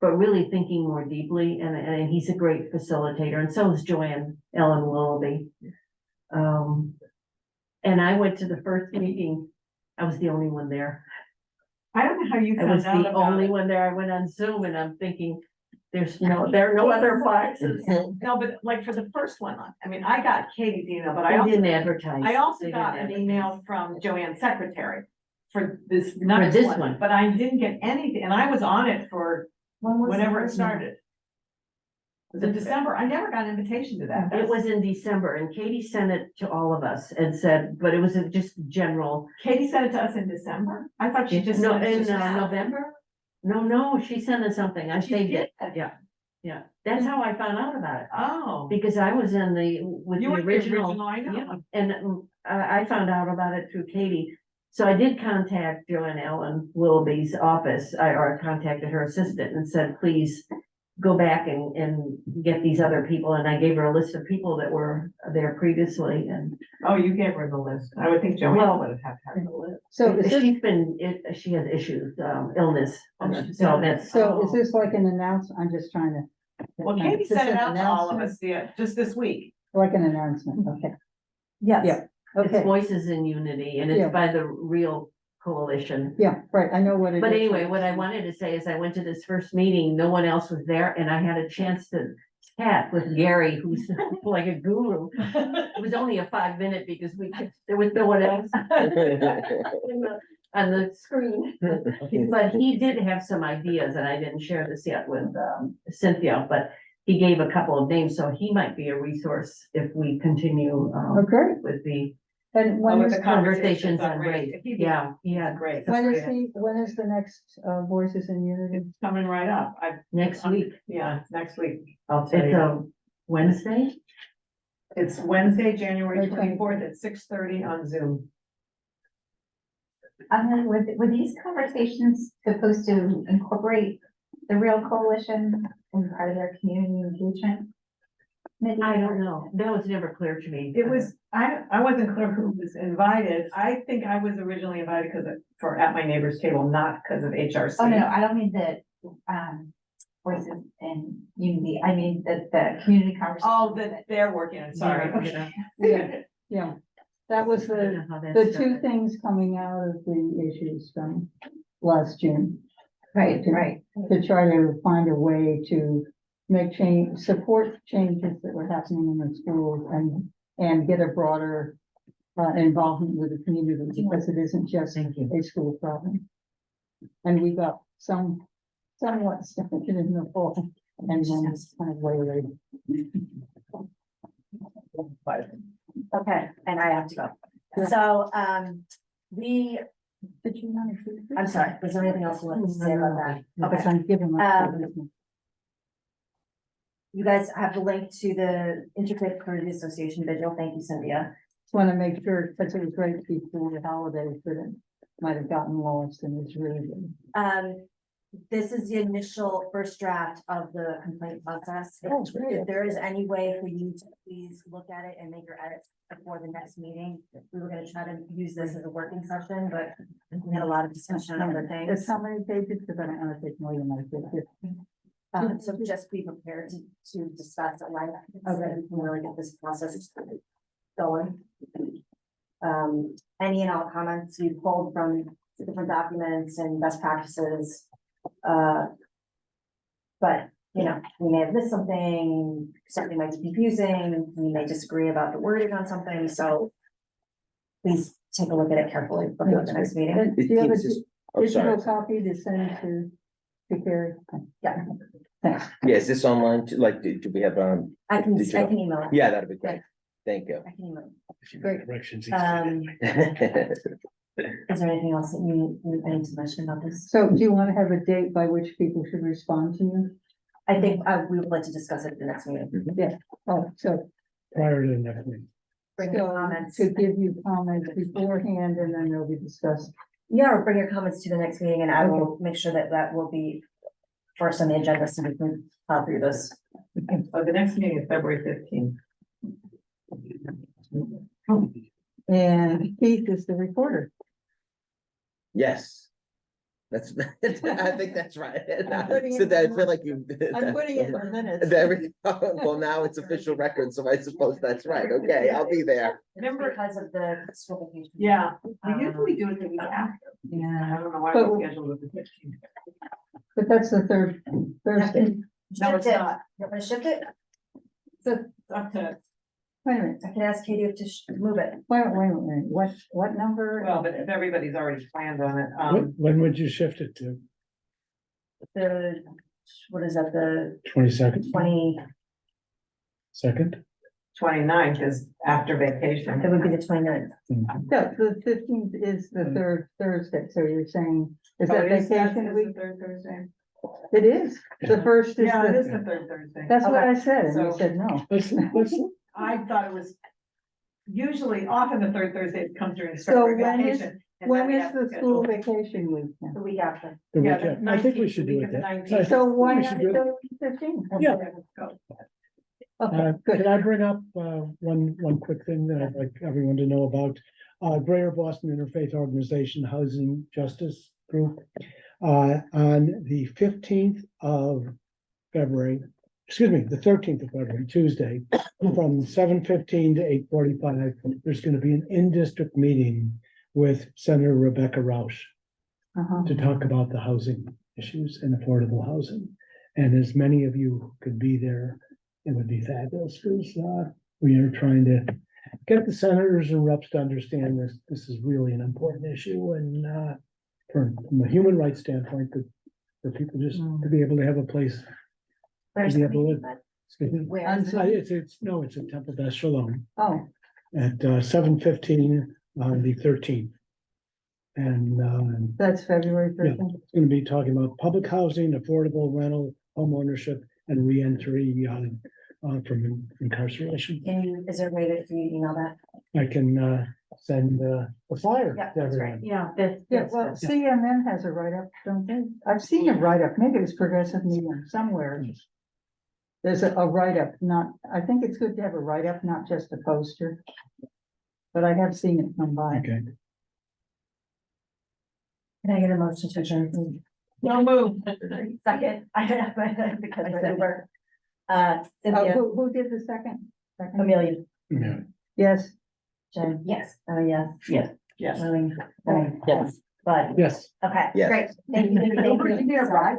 but really thinking more deeply. And he's a great facilitator, and so is Joanne Ellen Willoughby. And I went to the first meeting. I was the only one there. I don't know how you I was found out the about only it. one there. I went on Zoom and I'm thinking, there are no other boxes. No, but like for the first one, I mean, I got Katie's email, but I They also, didn't advertise. I also They got didn't an advertise. email from Joanne's secretary for this next this one, one. but I didn't get anything, and I was on it for whenever it started. Was it December? I never got an invitation to that. It was in December, and Katie sent it to all of us and said, but it was just general. Katie sent it to us in December? I thought she just. No, sent it in to us. November? No, she sent us something. I She saved it. did? Yeah. That's how I found out about it. Oh. Because I was in with You the were the original. I know. Yeah, and I found out about it through Katie. So I did contact Joanne Ellen Willoughby's office, or contacted her assistant and said, please go back and get these other people. And I gave her a list of people that were there previously, and Oh, you gave her the list. I would think Joanne Well- would have had the list. So is this, she has issues, illness. Oh, she's So got it. that's, so is this like an announcement? I'm just trying to. Well, Just Katie sent it an out to all of announcement? us, yeah, just this week. Like an announcement, okay, Yes. Yeah. it's okay, Voices in Unity, and Yeah. it's by the Real Coalition. yeah, right, I know what it is. But anyway, what I wanted to say is I went to this first meeting, no one else was there, and I had a chance to chat with Gary, who's like a guru. It was only a 5 minute because there was no one else on the screen. But he did have some ideas, and I didn't share this yet with Cynthia, but he gave a couple of names, so he might be a resource if we continue Okay, with the and when With is, the conversations on on race. race. Yeah, yeah, Great. when is the next, Voices in Unity? It's coming right up. next week. Yeah, next week. I'll tell It's you. a Wednesday. It's Wednesday, January Okay. 24th at 6:30 on Zoom. Were these conversations supposed to incorporate the Real Coalition in part of their community engagement? Maybe. I don't know. That was never clear to me. It was, I wasn't clear who was invited. I think I was originally invited for at my neighbor's table, not because of HRC. Oh, no, I don't mean the, Voices in Unity, I mean the community conversation. Oh, that they're working on, sorry. Yeah, Okay. Yeah, that was I don't the, know how that the two started. things coming out of the issues from last June. Right, right. To try to find a way to make change, support changes that were happening in the schools and get a broader involvement with the community, because it isn't just Thank you. a school problem. And we got somewhat started in the fall, and then it's kind of way later. Okay, and I have to go. So, Did you want to? I'm sorry, was there anything else you wanted to say about that? Because Okay, I'm giving my. you guys have the link to the Interfaith Community Association vigil. Thank you, Cynthia. Just want to make sure, because it was right before the holidays, but it might have gotten lost and it's really good. This is the initial first draft of the complaint process. Oh, great. If there is any way for you to please look at it and make your edits before the next meeting, we were gonna try to use this as a working session, but we had a lot of discussion on other It's things. how many pages, because I don't want to take more than like 50. So just be prepared to discuss it like, okay, we can really get this process going. Any and all comments you pulled from different documents and best practices. But, you know, we may have missed something might be confusing, we may disagree about the wording on something, so please take a look at it carefully before the next meeting. And do you have a Oh, sorry. digital copy to send to Carrie? Yeah. Thanks. Yeah, is this online, too? Like, do we have, I can digital? email it. Yeah, that'd be great. Thank you. I can email it. Great. Directions. Is there anything else that you need to mention about this? So do you want to have a date by which people should respond to you? I think we would like to discuss it at the next meeting. Oh, so Prior to the next meeting. Bring your So, comments. to give you comments beforehand and then they'll be discussed. Yeah, or bring your comments to the next meeting and I will make sure that that will be first on the agenda so we can plow through this. So the next meeting is February 15th. And Keith is the reporter. Yes. That's, I think that's right. I'm putting So it that I in feel like you. I'm putting it in the minutes. Well, now it's official record, so I suppose that's right. Okay, I'll be there. Remember, because of the certification. Yeah, we usually do it the week after. I Yeah, don't know why But- we scheduled it the 15th. but that's the third Thursday. No, it's Shift it. not. You want me to shift it? It's up to, Wait a minute, I can ask Katie to move it. wait a minute, what number? well, but if everybody's already planned on it, When would you shift it to? The, what is that, the 22nd, 20? 29th is after It vacation. would be the 29th. No, the 15th is the third Thursday, so you're saying, is Oh, that it is- that's vacation the week? third Thursday? It is, the first is Yeah, it is the, the third Thursday. that's what Okay. I said, and you So- said no. let's, I thought it was usually often the third Thursday comes during So February when is- vacation. and then When we is have to the schedule- school vacation week then? The week after. the Yeah, weekend. the I think we 19th, should the do week it of the then. 19th. So why We not should do it. go 15? Yeah. Go. Okay, Could good. I bring up, one quick thing that I'd like everyone to know about? Greater Boston Interfaith Organization Housing Justice Group. On the 15th of February, excuse me, the 13th of February, Tuesday, from 7:15 to 8:45, there's gonna be an in-district meeting with Senator Rebecca Rausch Uh-huh. to talk about the housing issues and affordable housing. And as many of you who could be there, it would be fabulous, because, we are trying to get the senators and reps to understand this. This is really an important issue, and, from a human rights standpoint, that, for people just to be able to have a place. Where's to be the able to meeting, live. but Excuse me. where? It's at Temple Beth Shalom Oh, at 7:15 on the 13th. And, that's February Yeah. 13th. it's gonna be talking about public housing, affordable rental, home ownership, and reentry, from incarceration. Is there a way for you to email that? I can, send, a flyer. Yeah, to that's everyone. Yeah, that's. Yeah, well, CNN has a write-up, don't they? I've seen a write-up, maybe it was Progressive Media somewhere. There's a write-up, not, I think it's good to have a write-up, not just a poster. But I have seen it come by. Okay, Can I get a motion to adjourn? please? No move. Second, I don't know, because I were. Oh, Cynthia, who did the second? Second? Amelia, yeah. Yes. Jen, Yes. oh, yes. Yes. Yes. Willing, Yes. But, Yes. okay, Yes. great. Thank you. Don't forget to get a ride.